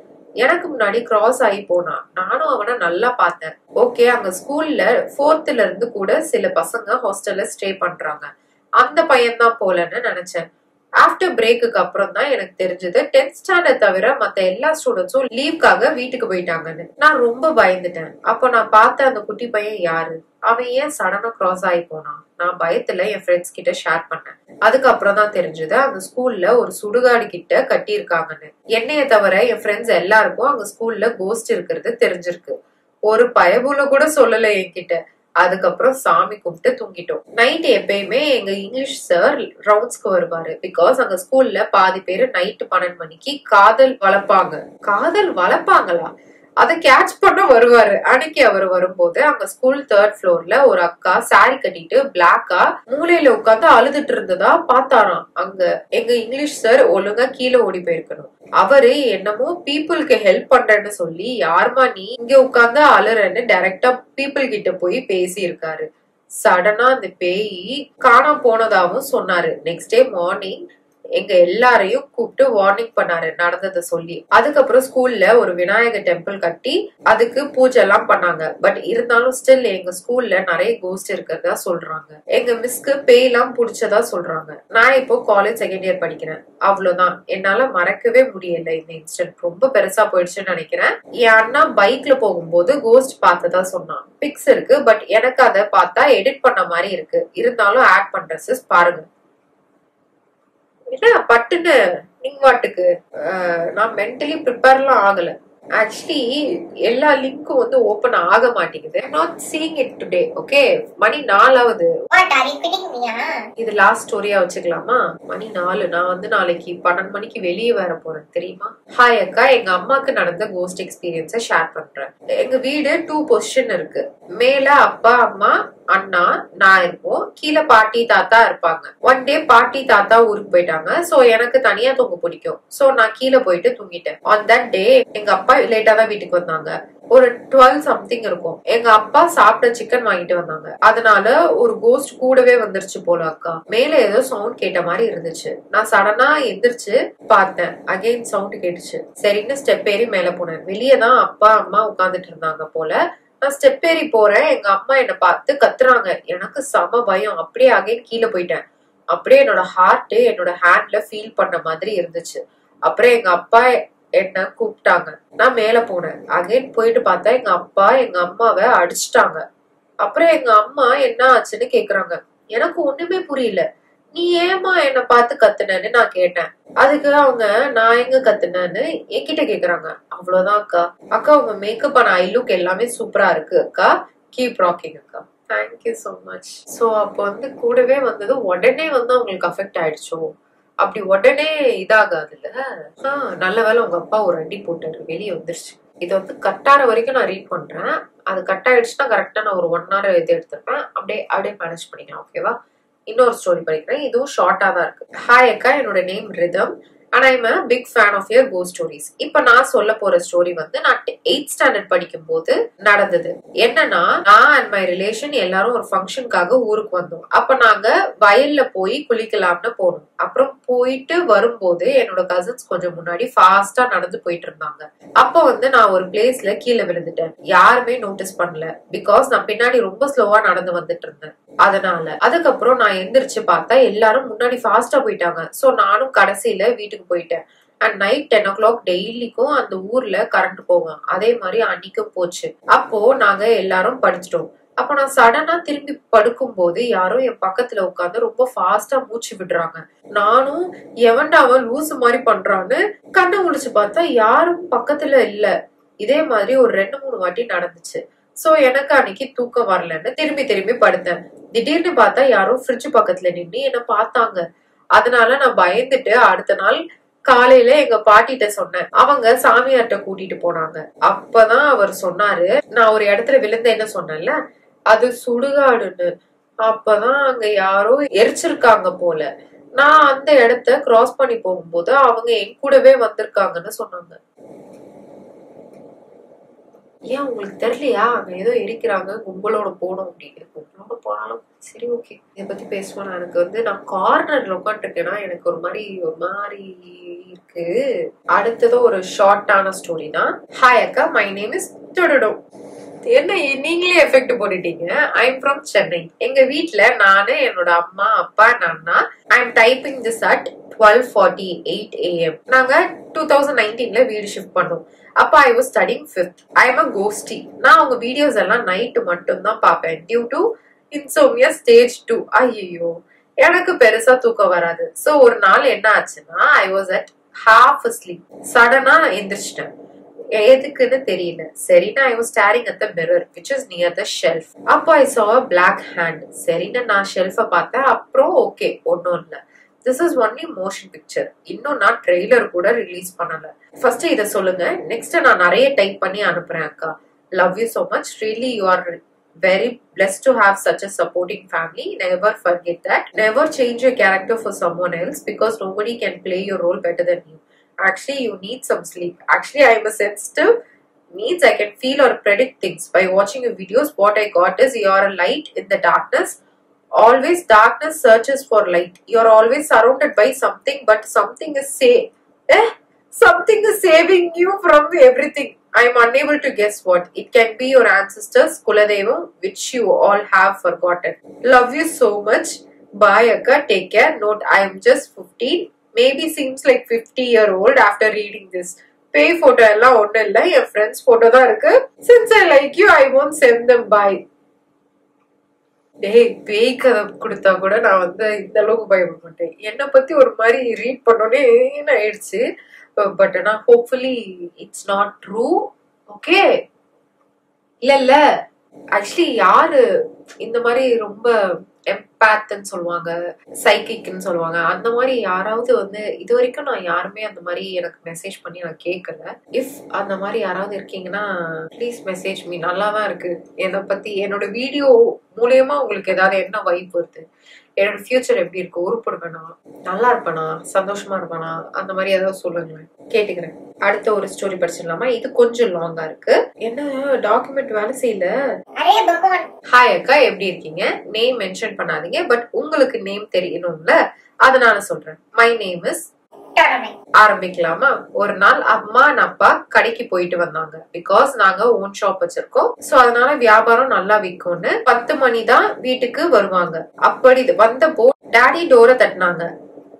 எனக்கு முன்னாடி கிராஸ் ஆகி போனான். நானும் அவனை நல்லா பார்த்தேன். ஓகே, அங்க ஸ்கூல்ல 4th இருந்து கூட சில பசங்க ஹாஸ்டல்ல ஸ்டே பண்றாங்க. அந்த பையன் தான் போலன்னு நினைச்சேன். ஆஃப்டர் பிரேக்குக்கு அப்புறம் தான் எனக்கு தெரிஞ்சது 10th standard தவிர மத்த எல்லா ஸ்டூடெண்ட்ஸும் லீவ்காக வீட்டுக்கு போயிட்டாங்கன்னு. நான் ரொம்ப பயந்துட்டேன். அப்போ நான் பார்த்த அந்த குட்டி பையன் யாரு, அவன் ஏன் சடனா கிராஸ் ஆகி போனான்? நான் பயத்துல என் ஃப்ரெண்ட்ஸ் கிட்ட ஷேர் பண்ணேன். அதுக்கப்புறம் தான் தெரிஞ்சது அந்த ஸ்கூல்ல ஒரு சுடுகாடு கிட்ட கட்டி இருக்காங்கன்னு. என்னைய தவிர என் ஃப்ரெண்ட்ஸ் எல்லாருக்கும் அங்க ஸ்கூல்ல கோஸ்ட் இருக்கிறது தெரிஞ்சிருக்கு. ஒரு பயபுல கூட சொல்லல என்கிட்ட. அதுக்கப்புறம் சாமி கும்பிட்டு தூங்கிட்டோம். நைட் எப்பயுமே எங்க இங்கிலீஷ் சார் ரவுண்ட்ஸ்க்கு வருவாரு. பிகாஸ் அங்க ஸ்கூல்ல பாதி பேரு நைட் 12 மணிக்கு காதல் வளர்ப்பாங்களா அதை கேட்ச் பண்ண வருவாரு. அன்னைக்கு அவர் வரும்போது அங்க ஸ்கூல் 3rd floorல ஒரு அக்கா சாரி கட்டிட்டு பிளாக்கா மூலையில உட்காந்து அழுதுட்டு இருந்ததா பார்த்தாராம். அங்க எங்க இங்கிலீஷ் சார் ஒழுங்கா கீழே ஓடி போயிருக்கணும். அவரு என்னமோ பீப்புளுக்கு ஹெல்ப் பண்றேன்னு சொல்லி யாருமா நீ இங்க உட்கார்ந்து அழுறன்னு டைரக்டா பீப்புள் கிட்ட போய் பேசி இருக்காரு. சடனா அந்த பேய் காணாம போனதாவும் சொன்னாரு. நெக்ஸ்ட் டே மார்னிங் எங்க எல்லாரையும் கூப்பிட்டு வார்னிங் பண்ணாரு நடந்ததை சொல்லி. அதுக்கப்புறம் ஸ்கூல்ல ஒரு விநாயகர் டெம்பிள் கட்டி அதுக்கு பூஜை எல்லாம் பண்ணாங்க. பட் இருந்தாலும் ஸ்டில் எங்க ஸ்கூல்ல நிறைய கோஸ்ட் இருக்கிறதா சொல்றாங்க. எங்க மிஸ்க்கு பேய் எல்லாம் புடிச்சதா சொல்றாங்க. நான் இப்போ காலேஜ் செகண்ட் இயர் படிக்கிறேன். அவ்வளவுதான், என்னால மறக்கவே முடியல. இந்த இன்சிடென்ட் ரொம்ப பெருசா போயிடுச்சுன்னு நினைக்கிறேன். என் அண்ணா பைக்ல போகும்போது கோஸ்ட் பார்த்ததா சொன்னான். பிக்ஸ் இருக்கு, பட் எனக்கு அதை பார்த்தா எடிட் பண்ண மாதிரி இருக்கு. இருந்தாலும் ஆட் பண்ற சிஸ், பாருங்க. என்ன பட்டுன்னு நீங்க வாட்டுக்கு நான் மென்டலி ப்ரிப்பேர்லாம் ஆகல. ஆக்சுவலி எல்லா லிங்க்கும் வந்து ஓபன் ஆக மாட்டேங்குது. Not seeing it today. Okay, மணி 4 ஆகுது. இது லாஸ்ட் ஸ்டோரியா வச்சுக்கலாமா? மணி 4. நான் வந்து நாளைக்கு 12 மணிக்கு வெளியே வர போறேன் தெரியுமா? ஹாய் அக்கா, எங்க அம்மாக்கு நடந்த கோஸ்ட் எக்ஸ்பீரியன்ஸ ஷேர் பண்றேன். எங்க வீடு 2 பொசிஷன் இருக்கு. மேல அப்பா அம்மா அண்ணா நான் இருப்போம், கீழே பாட்டி தாத்தா இருப்பாங்க. ஒன் டே பாட்டி தாத்தா ஊருக்கு போயிட்டாங்க. சோ எனக்கு தனியா தூங்க பிடிக்கும். சோ நான் கீழே போயிட்டு தூங்கிட்டேன். ஆன் தட் டே எங்க அப்பா லேட்டா தான் வீட்டுக்கு வந்தாங்க. ஒரு 12 சம்திங் இருக்கும். எங்க அப்பா சாப்பிட்ட சிக்கன் வாங்கிட்டு வந்தாங்க. அதனால ஒரு கோஸ்ட் கூடவே வந்துருச்சு போல அக்கா. மேல ஏதோ சவுண்ட் கேட்ட மாதிரி இருந்துச்சு. நான் சடனா எந்திரிச்சு பார்த்தேன். அகைன் சவுண்ட் கேட்டுச்சு. சரின்னு ஸ்டெப் ஏறி மேல போனேன். வெளியே தான் அப்பா அம்மா உட்கார்ந்துட்டு இருந்தாங்க போல. நான் ஸ்டெப் ஏறி போறேன். எங்க அம்மா என்ன பார்த்து கத்துறாங்க. எனக்கு செம பயம். அப்படியே அகைன் கீழே போயிட்டேன். அப்படியே என்னோட ஹார்ட் என்னோட ஹேண்ட்ல ஃபீல் பண்ண மாதிரி இருந்துச்சு. அப்புறம் எங்க அப்பா என்ன கூப்பிட்டாங்க. நான் மேல போனேன். அகைன் போயிட்டு பார்த்தா எங்க அப்பா எங்க அம்மாவை அடிச்சுட்டாங்க. அப்புறம் எங்க அம்மா என்ன ஆச்சுன்னு கேக்குறாங்க. எனக்கு ஒண்ணுமே புரியல. நீ ஏமா என்ன பார்த்து கத்துனன்னு நான் கேட்டேன். அதுக்கு அவங்க நான் எங்க கத்துனேன்னு என்கிட்ட கேக்குறாங்க. அவ்வளவுதான் அக்கா. அக்கா உங்க மேக்கப் அண்ட் ஐ லுக் எல்லாமே சூப்பரா இருக்கு அக்கா. கீப் ராக்கிங் அக்கா. Thank you so much. சோ அப்ப வந்து கூடவே வந்தது உடனே வந்து அவங்களுக்கு அஃபெக்ட் ஆயிடுச்சோ? அப்படி உடனே இதாகாதுல்ல. நல்ல வேலை உங்க அப்பா ஒரு அடி போட்டாரு, வெளியே வந்துருச்சு. இது வந்து கட்டார வரைக்கும் நான் ரீட் பண்றேன். அது கட் ஆயிடுச்சுன்னா கரெக்டா நான் ஒரு 1 hour இது எடுத்துருப்பேன். அப்படியே மேனேஜ் பண்ணிக்கலாம். ஓகேவா? இன்னொரு ஸ்டோரி படிக்கிறேன். இதுவும் ஷார்ட்டா தான் இருக்கு. ஹாய் அக்கா, என்னோட name rhythm and I'm a big fan of your ghost stories. இப்ப நான் சொல்ல போற ஸ்டோரி வந்து நான் 8th ஸ்டாண்டர்ட் படிக்கும் போது நடந்தது. என்னன்னா, நான் அண்ட் மை ரிலேஷன் எல்லாரும் ஒரு ஃபங்க்ஷனுக்காக ஊருக்கு வந்தோம். அப்ப நாங்க வயல்ல போய் குளிக்கலாம்னு போனோம். அப்புறம் போயிட்டு வரும்போது என்னோட கசின்ஸ் கொஞ்சம் முன்னாடி ஃபாஸ்டா நடந்து போயிட்டு இருந்தாங்க. அப்ப வந்து நான் ஒரு பிளேஸ்ல கீழே விழுந்துட்டேன். யாருமே நோட்டீஸ் பண்ணல. பிகாஸ் நான் பின்னாடி ரொம்ப ஸ்லோவா நடந்து வந்துட்டு இருந்தேன். அதனால அதுக்கப்புறம் நான் எந்திரிச்சு பார்த்தா எல்லாரும் முன்னாடி ஃபாஸ்டா போயிட்டாங்க. சோ நானும் கடைசியில வீட்டுக்கு போயிட்டேன். அண்ட் நைட் 10 o'clock டெய்லிக்கும் அந்த ஊர்ல கரண்ட் போகும். அதே மாதிரி அன்னைக்கும் போச்சு. அப்போ நாங்க எல்லாரும் படுத்துட்டோம். அப்ப நான் சடனா திரும்பி படுக்கும் போது யாரும் என் பக்கத்துல உட்காந்து ரொம்ப ஃபாஸ்டா மூச்சு விடுறாங்க. நானும் எவன்டா அவன் லூசு மாதிரி பண்றான்னு கண்ணை முழிச்சு பார்த்தா யாரும் பக்கத்துல இல்ல. இதே மாதிரி ஒரு 2-3 வாட்டி நடந்துச்சு. சோ எனக்கு அன்னைக்கு தூக்கம் வரலன்னு திரும்பி படுத்தேன். திடீர்னு பார்த்தா யாரும் ஃப்ரிட்ஜ் பக்கத்துல நின்று என்ன பார்த்தாங்க. அதனால நான் பயந்துட்டு அடுத்த நாள் காலையில எங்க பாட்டிட்ட சொன்னேன். அவங்க சாமியார்ட்ட கூட்டிட்டு போனாங்க. அப்பதான் அவர் சொன்னாரு, நான் ஒரு இடத்துல விழுந்தேன்னு சொன்னேன்ல, அது சுடுகாடுன்னு. அப்பதான் அங்க யாரோ எரிச்சிருக்காங்க போல. நான் அந்த இடத்த கிராஸ் பண்ணி போகும்போது அவங்க என் கூடவே வந்திருக்காங்கன்னு சொன்னாங்க. ஏன் உங்களுக்கு தெரியலையா? அங்க ஏதோ எரிக்கிறாங்க, கும்பலோட போனோம் அப்படின்னு. கும்பலோட போனாலும் சரி, ஓகே. இதை பத்தி பேசுவேன். எனக்கு வந்து நான் கார்னர்ல உட்காந்துருக்கேன்னா எனக்கு ஒரு மாதிரி இருக்கு. அடுத்தது ஒரு ஷார்ட்டான ஸ்டோரி தான். ஹாய் அக்கா, மை நேம் இஸ் டொடோ. என்ன நீங்களே எஃபெக்ட் போட்டுட்டீங்க. I am from Chennai. எங்க வீட்டுல நானு, என்னோட அம்மா, அப்பா, அண்ணா. I am typing this at 12:48 AM. நாங்க 2019ல வீடு ஷிஃப்ட் பண்ணோம். அப்ப I was studying 5th. I am a ghosty. நான் உங்க வீடியோஸ் எல்லாம் நைட்டு மட்டும் தான் பாப்பேன். Due to insomnia stage 2. ஐயோ, எனக்கு பெருசா தூக்கம் வராது. சோ ஒரு நாள் என்ன ஆச்சுன்னா, I was at half sleep. சடனா எந்திரிச்சிட்டேன். எதுக்குன்னு தெரியல. சரினா I was staring at the mirror which is near the shelf. அப்போ ஐ saw a black hand. சரினா நான் ஷெல்ஃப பார்த்தேன். அப்புறம் ஓகே, ஒன்னும் இல்ல. This is only motion picture. இன்னும் நான் ட்ரெய்லர் கூட ரிலீஸ் பண்ணல. ஃபர்ஸ்ட் இத சொல்லுங்க. நெக்ஸ்ட் நான் நிறைய டைப் பண்ணி அனுப்புறேன் அக்கா. Love you so much. Really you are very blessed to have such a supporting family. Never forget that. Never change your character for someone else because nobody can play your role better than you. Actually, you need some sleep. Actually, I am a sensitive. Means I can feel or predict things. By watching your videos, what I got is you are a light in the darkness Always darkness searches for light. You're always surrounded by something, but something is something is saving you from everything. I'm unable to guess what. It can be your ancestors, Kuladevam, which you all have forgotten. Love you so much. Bye akka, take care. Note, I am just 15. Maybe seems like 50-year-old after reading this. Pay photo எல்லாம் ஒண்ணு இல்ல, என் friends photo தான் இருக்கு. Since I like you, I won't send them. Bye. டேய், பேய் கதை கொடுத்தா கூட நான் வந்து இந்த அளவுக்கு பயப்பட மாட்டேன். என்னை பத்தி ஒரு மாதிரி ரீட் பண்ணோன்னே ஆயிடுச்சு. பட் ஆனா hopefully it's not true. Okay, இல்ல ஆக்சுவலி யாரு இந்த மாதிரி ரொம்ப எம்பாத்ன்னு சொல்லுவாங்க, சைக்கிக்னு சொல்லுவாங்க, அந்த மாதிரி யாராவது வந்து இது வரைக்கும் நான் யாருமே அந்த மாதிரி எனக்கு மெசேஜ் பண்ணி நான் கேட்கல. இஃப் அந்த மாதிரி யாராவது இருக்கீங்கன்னா ப்ளீஸ் மெசேஜ் மீ. நல்லா தான் இருக்கு என்னை பத்தி. என்னோட வீடியோ மூலியமா உங்களுக்கு ஏதாவது என்ன வைப் வருது, என்னோட ஃபியூச்சர் எப்படி இருக்கு, உருப்படுவேனா, நல்லா இருப்பேனா, சந்தோஷமா இருப்பேனா, அந்த மாதிரி ஏதாவது சொல்லுங்களேன், கேட்டுக்கிறேன். அடுத்த ஒரு ஸ்டோரி படிச்சிடலாமா? இது கொஞ்சம் லாங்கா இருக்கு. என்ன டாக்குமெண்ட் வேலை செய்யல. ஹாய் அக்கா, எப்படி இருக்கீங்க? நேம் மென்ஷன் பண்ணாதீங்க, பட் உங்களுக்கு நேம் தெரியணும்ல, அதனால சொல்றேன். My name is. ஆரம்பிக்கலாமா? ஒரு நாள் அம்மா அப்பா கடைக்கு போயிட்டு வந்தாங்க. பிகாஸ் நாங்க ஓன் ஷாப் வச்சிருக்கோம், சோ அதனால வியாபாரம் நல்லா விற்கும்னு 10 மணி தான் வீட்டுக்கு வருவாங்க. அப்படி வந்தப்போ டாடி டோரை தட்டினாங்க.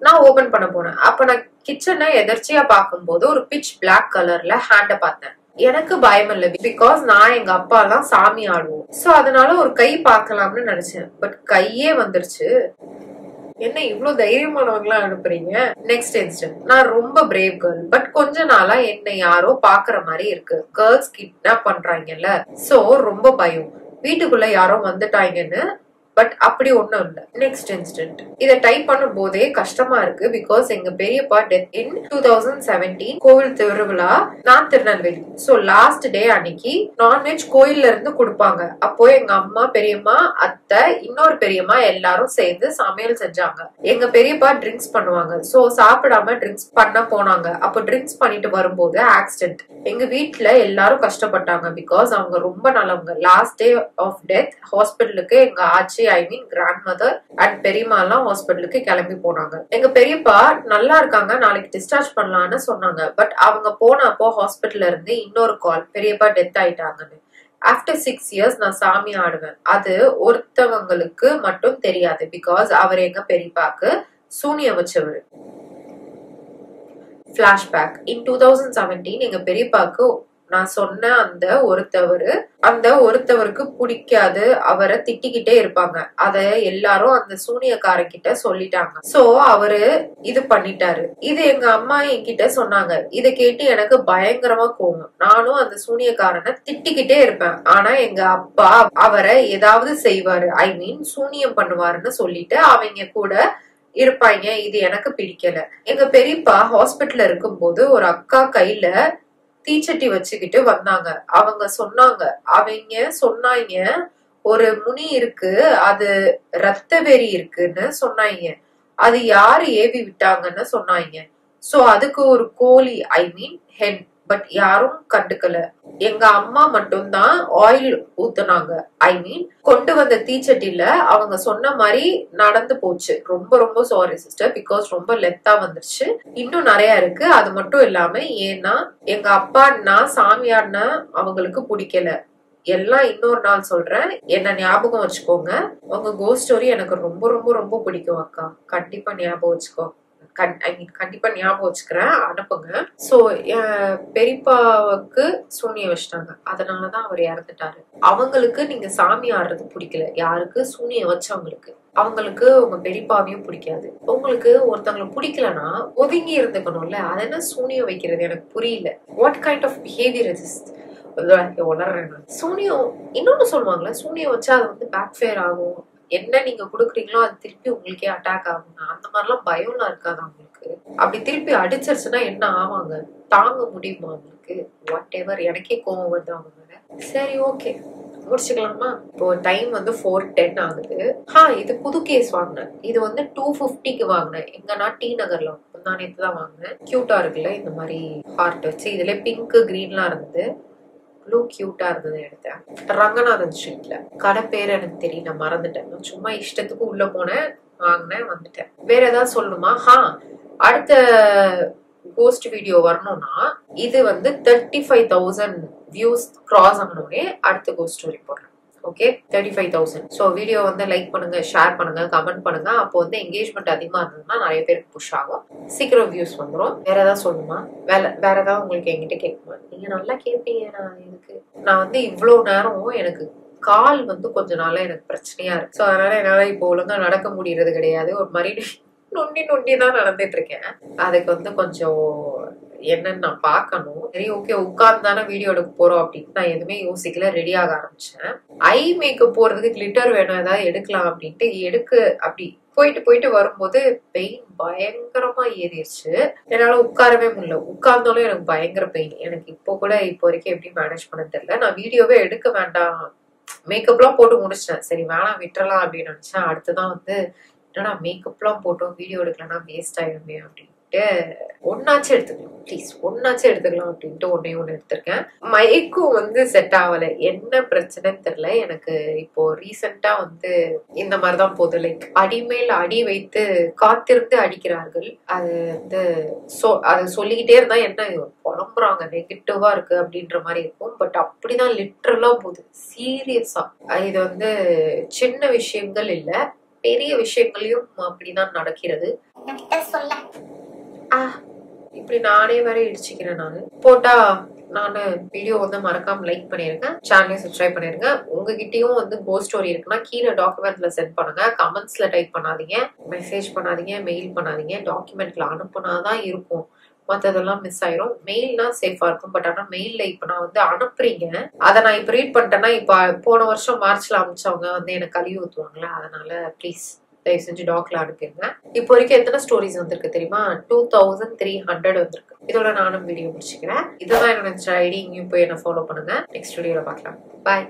நான் ஓபன் பண்ண போனேன். அப்ப நான் கிச்சனை எதர்ச்சியா பார்க்கும் போது ஒரு பிச் பிளாக் கலர்ல ஹேண்ட பார்த்தேன். எனக்கு பயம் இல்ல, பிகாஸ் நான் எங்க அப்பா எல்லாம் சாமி ஆடுவோம், சோ அதனால ஒரு கை பார்க்கலாம்னு நினைச்சேன். பட் கையே வந்துருச்சு. என்ன இவ்வளவு தைரியமானவங்களா அனுப்புறீங்க? Next instant. நான் ரொம்ப பிரேவ் கேர்ள், பட் கொஞ்ச நாளா என்ன யாரோ பாக்குற மாதிரி இருக்கு. கேர்ள்ஸ் கிட்னாப் பண்றாங்கல்ல, சோ ரொம்ப பயம். வீட்டுக்குள்ள யாரோ வந்துட்டாங்கன்னு, பட் அப்படி ஒண்ணும் இல்ல. Next instant. இதை டைப் பண்ணும் போதே கஷ்டமா இருக்கு, பிகாஸ் எங்க பெரியப்பா டெத் இன் 2017 கோவில் திருவிழா, நான் திருநெல்வேலி. சோ லாஸ்ட் டே அன்னைக்கு நான்வெஜ் கோயில்ல இருந்து கொடுப்பாங்க. அப்போ எங்க அம்மா, பெரியம்மா, அத்தை, இன்னொரு பெரியம்மா எல்லாரும் சேர்ந்து சமையல் செஞ்சாங்க. எங்க பெரியப்பா ட்ரிங்க்ஸ் பண்ணுவாங்க, சோ சாப்பிடாம ட்ரிங்க்ஸ் பண்ண போனாங்க. அப்போ ட்ரிங்க்ஸ் பண்ணிட்டு வரும்போது ஆக்சிடென்ட். எங்க வீட்டுல எல்லாரும் கஷ்டப்பட்டாங்க, பிகாஸ் அவங்க ரொம்ப நல்லவங்க. லாஸ்ட் டே ஆஃப் டெத் ஹாஸ்பிட்டலுக்கு எங்க ஆச்சி, ஐ மீன் கிராண்ட் மதர் அண்ட் பெரியம்மா எல்லாம் ஹாஸ்பிட்டலுக்கு கிளம்பி போனாங்க. எங்க பெரியப்பா நல்லா இருக்காங்க, நாளைக்கு டிஸ்சார்ஜ் பண்ணலாம்னு சொன்னாங்க. பட் அவங்க போனப்போ ஹாஸ்பிட்டல்ல இருந்து இன்னொரு கால், பெரியப்பா டெத் ஆயிட்டாங்கன்னு. ஆஃப்டர் 6 இயர்ஸ் நான் சாமி ஆடுவேன். அது ஒருத்தவங்களுக்கு மட்டும் தெரியாது, பிகாஸ் அவர் எங்க பெரியப்பாக்கு சூனியம் வச்சவர். பிளாஷ்பேக். இன் 2017 எங்க பெரியப்பாக்கு நான் சொன்ன அந்த ஒருத்தவருக்கு பிடிக்காது, அவரை திட்டிக்கிட்டே இருப்பாங்க. அத எல்லாரும் அந்த சூனியக்காரங்கிட்ட சொல்லிட்டாங்க. சோ அவரு இது பண்ணிட்டாரு. இது எங்க அம்மா என்கிட்ட சொன்னாங்க. இத கேட்டு எனக்கு பயங்கரமா கோவம். நானும் அந்த சூனியக்காரனை திட்டிக்கிட்டே இருப்பேன். ஆனா எங்க அப்பா அவரை ஏதாவது செய்வாரு, ஐ மீன் சூனியம் பண்ணுவாருன்னு சொல்லிட்டு அவங்க கூட இருப்பாங்க. இது எனக்கு பிடிக்கல. எங்க பெரியப்பா ஹாஸ்பிட்டல்ல இருக்கும் போது ஒரு அக்கா கையில தீச்சட்டி வச்சுக்கிட்டு வந்தாங்க. அவங்க சொன்னாங்க ஒரு முனி இருக்கு, அது ரத்த வெறி இருக்குன்னு சொன்னாங்க. அது யாரு ஏவி விட்டாங்கன்னு சொன்னாங்க. சோ அதுக்கு ஒரு கோழி, ஐ மீன் ஹென், பட் யாரும் கண்டுக்கல. எங்க அம்மா மட்டும் தான் ஆயில் ஊத்துனாங்க, ஐ மீன் கொண்டு வந்த தீச்சட்டில அவங்க சொன்ன மாதிரி நடந்து போச்சு. ரொம்ப ரொம்ப சாரி சிஸ்டர், பிகாஸ் ரொம்ப லெத்தா வந்துருச்சு. இன்னும் நிறைய இருக்கு. அது மட்டும் இல்லாம ஏன்னா எங்க அப்பா நான் சாமியார்னா அவங்களுக்கு பிடிக்கல. எல்லாம் இன்னொரு நாள் சொல்றேன், என்ன ஞாபகம் வச்சுக்கோங்க. உங்க கோஸ்ட் ஸ்டோரி எனக்கு ரொம்ப ரொம்ப ரொம்ப பிடிக்கும் அக்கா, கண்டிப்பா ஞாபகம் வச்சுக்கோ. கண்டிப்பா ஞாபகம் வச்சுக்கிறேன், அனுப்புங்க. சோ பெரியப்பாவுக்கு சூனியம் வச்சிட்டாங்க, அதனாலதான் அவர் இறந்துட்டாரு. அவங்களுக்கு நீங்க சாமி ஆடுறது பிடிக்கல. யாருக்கு? சூனியம் வச்சவங்களுக்கு. அவங்களுக்கு உங்க பெரியப்பாவையும் பிடிக்காது. உங்களுக்கு ஒருத்தவங்களை பிடிக்கலன்னா ஒதுங்கி இருந்துக்கணும்ல, அது என்ன சூனியம் வைக்கிறது? எனக்கு புரியல. What kind of behaviour is வளர்றேன். சூனியம் இன்னொன்னு சொல்லுவாங்களா, சூனியம் வச்சா அது வந்து பேக் ஃபயர் ஆகும், என்ன நீங்க குடுக்குறீங்களோ அது திருப்பி உங்களுக்கே அட்டாக் ஆகும். அந்த மாதிரிலாம் பயம்லாம் இருக்காது அவங்களுக்கு. அப்படி திருப்பி அடிச்சிருச்சுன்னா என்ன ஆவாங்க? தாங்க முடியுமா அவங்களுக்கு? வாட் எவர், எனக்கே கோவம் வருது அவங்க மேல. சரி, ஓகே, முடிச்சுக்கலாமா? இப்போ டைம் வந்து 4:10 ஆகுது. இது புது கேஸ் வாங்கினேன். இது வந்து 250க்கு வாங்கினேன். எங்கன்னா டி நகர்ல முந்தானேத்து தான் வாங்கினேன். கியூட்டா இருக்குல்ல, இந்த மாதிரி ஹார்ட் வச்சு. இதுல பிங்க் கிரீன்லாம் இருந்தது. அவ்வளோ கியூட்டா இருந்தது. எடுத்தேன் ரங்கநாதன் ஸ்ட்ரீட்ல. கடை பேர் எனக்கு தெரியல, மறந்துட்டேன். சும்மா இஷ்டத்துக்கு உள்ள போனேன், வாங்கினேன், வந்துட்டேன். வேற ஏதாவது சொல்லணுமா? அடுத்த கோஸ்ட் வீடியோ வரணும்னா இது வந்து 35,000 வியூஸ் கிராஸ் ஆனோடனே அடுத்த கோஸ்ட் ஸ்டோரி போடுறேன். ஓகே, 35,000. ஸோ வீடியோ வந்து லைக் பண்ணுங்க, ஷேர் பண்ணுங்க, கமெண்ட் பண்ணுங்க. அப்போ வந்து என்கேஜ்மெண்ட் அதிகமா இருந்ததுன்னா நிறைய பேருக்கு புஷ் ஆகும், சீக்கிரம் வியூஸ் வந்துடும். வேற ஏதாவது சொல்லணுமா? வேற ஏதாவது உங்களுக்கு என்கிட்ட கேட்குமா? நீங்க நல்லா கேட்பீங்க. நான் வந்து இவ்வளவு நேரம் எனக்கு கால் வந்து கொஞ்ச நாளா எனக்கு பிரச்சனையா இருக்கு. ஸோ அதனால என்னால இப்போ ஒழுங்கா நடக்க முடியறது கிடையாது. ஒரு மாதிரி நொண்டி தான் நடந்துட்டு இருக்கேன். அதுக்கு வந்து கொஞ்சம் என்னன்னு நான் பார்க்கணும். சரி, ஓகே, உட்கார்ந்து தானே வீடியோ எடுக்க போறோம் அப்படின்னு நான் எதுவுமே யோசிக்கல, ரெடி ஆக ஆரம்பிச்சேன். ஐ மேக்கப் போறதுக்கு கிளிட்டர் வேணும், ஏதாவது எடுக்கலாம் அப்படின்ட்டு அப்படி போயிட்டு வரும்போது பெயின் பயங்கரமா ஏறிடுச்சு. என்னால உட்காரவே முடியல. உட்கார்ந்தாலும் எனக்கு பயங்கர பெயின். எனக்கு இப்போ வரைக்கும் எப்படி மேனேஜ் பண்ண தெரியல. நான் வீடியோவே எடுக்க வேண்டாம், மேக்கப் எல்லாம் போட்டு முடிச்சிட்டேன். சரி வேணாம், விட்டுறலாம் அப்படின்னு நினைச்சேன். அடுத்துதான் வந்து என்னடா மேக்கப் எல்லாம் போட்டோம், வீடியோ எடுக்கலன்னா வேஸ்ட் ஆயிடுமே அப்படின்ட்டு ஒன்னாச்சும் எடுத்துக்கலாம், ப்ளீஸ் ஒன்னாச்சும் எடுத்துக்கலாம் அப்படின்ட்டு ஒன்னு எடுத்திருக்கேன். மைக்கும் வந்து செட் ஆகல. என்ன பிரச்சனைன்னு தெரியல. எனக்கு இப்போ ரீசெண்டா வந்து இந்த மாதிரிதான் போகுது. லைக் அடிமேல் அடி வைத்து காத்திருந்து அடிக்கிறார்கள். அது வந்து அது சொல்லிக்கிட்டே இருந்தா என்ன புலம்புறாங்க, நெகட்டிவா இருக்கு அப்படின்ற மாதிரி இருக்கும். பட் அப்படிதான் லிட்டரலா போகுது, சீரியஸா. இது வந்து சின்ன விஷயங்கள் இல்ல, பெரிய விஷயங்களையும் அப்படிதான் நடக்கிறது. இப்படி நானே வேற இடிச்சுக்கிறேன். நானு போட்டா நானு வீடியோ வந்து மறக்காம லைக் பண்ணிருங்க, சேனலை சப்ஸ்கிரைப் பண்ணிருங்க. உங்ககிட்டயும் வந்து கோஸ்ட் ஸ்டோரி இருக்குன்னா கீழே டாக்குமெண்ட்ல சென்ட் பண்ணுங்க. கமெண்ட்ஸ்ல டைப் பண்ணாதீங்க, மெசேஜ் பண்ணாதீங்க, மெயில் பண்ணாதீங்க. டாக்குமெண்ட்ல அனுப்புனாதான் இருக்கும், மத்ததெல்லாம் மிஸ் ஆயிரும். மெயில்னா சேஃபா இருக்கும். பட் ஆனா மெயில்ல இப்ப நான் வந்து அனுப்புறீங்க, அதை நான் இப்ப ரீட் பண்ணிட்டேன்னா இப்ப போன வருஷம் மார்ச்ல அனுப்பிச்சவங்க வந்து எனக்கு கழுவி ஊத்துவாங்களா. அதனால ப்ளீஸ் தயவு செஞ்சு டாக்ல அனுப்பிடுங்க. இப்போ வரைக்கும் எத்தனை ஸ்டோரிஸ் வந்திருக்கு தெரியுமா? 2300 வந்திருக்கு. இதோட நானும் வீடியோ முடிச்சுக்கிறேன். இதுதான் என்னோட ஐடி. இங்கேயும் போய் என்ன ஃபாலோ பண்ணுங்க. நெக்ஸ்ட் வீடியோல பார்க்கலாம். பாய்.